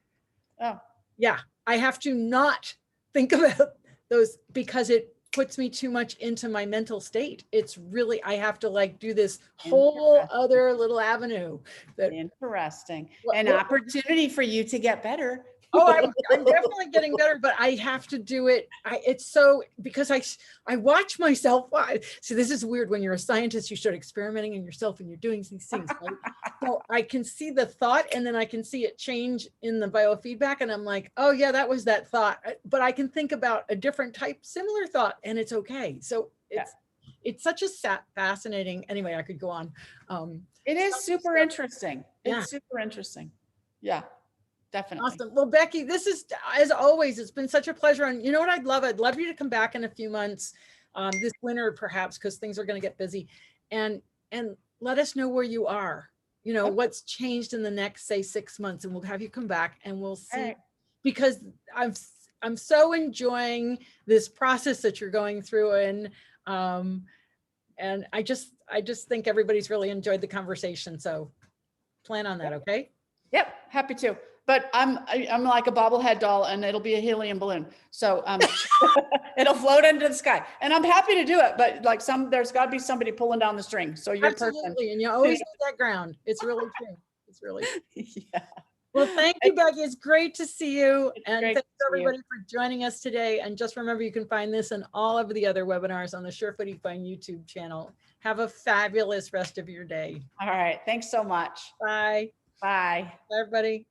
Speaker 2: Oh,
Speaker 1: yeah. I have to not think about those because it puts me too much into my mental state. It's really, I have to do this whole other little avenue.
Speaker 2: Interesting. An opportunity for you to get better.
Speaker 1: Oh, I'm definitely getting better, but I have to do it. It's so, because I watch myself. See, this is weird. When you're a scientist, you start experimenting in yourself and you're doing these things. Right? So I can see the thought, and then I can see it change in the biofeedback. And I'm like, oh yeah, that was that thought. But I can think about a different type, similar thought, and it's okay. So it's such a fascinating, anyway, I could go on.
Speaker 2: It is super interesting. It's super interesting. Yeah. Definitely.
Speaker 1: Awesome. Well, Becky, this is, as always, it's been such a pleasure. And you know what I'd love? I'd love you to come back in a few months, this winter, perhaps, because things are going to get busy, and let us know where you are, you know,
Speaker 2: Okay.
Speaker 1: what's changed in the next, say, 6 months, and we'll have you come back and we'll see,
Speaker 2: right.
Speaker 1: because I'm so enjoying this process that you're going through. And I just think everybody's really enjoyed the conversation. So plan on that. Okay.
Speaker 2: Yep, happy to. But I'm like a bobblehead doll, and it'll be a helium balloon. So it'll float into the sky, and I'm happy to do it. But like there's got to be somebody pulling down the string. So you're
Speaker 1: Absolutely. And you always need that ground. It's really true. It's really true.
Speaker 2: Yeah.
Speaker 1: Well, thank you, Becky. It's great to see you.
Speaker 2: It's
Speaker 1: And
Speaker 2: great
Speaker 1: thanks
Speaker 2: to see you.
Speaker 1: everybody for joining us today. And just remember, you can find this and all of the other webinars on the Surefoot Equine YouTube channel. Have a fabulous rest of your day.
Speaker 2: All right. Thanks so much.
Speaker 1: Bye.
Speaker 2: Bye.
Speaker 1: Bye, everybody.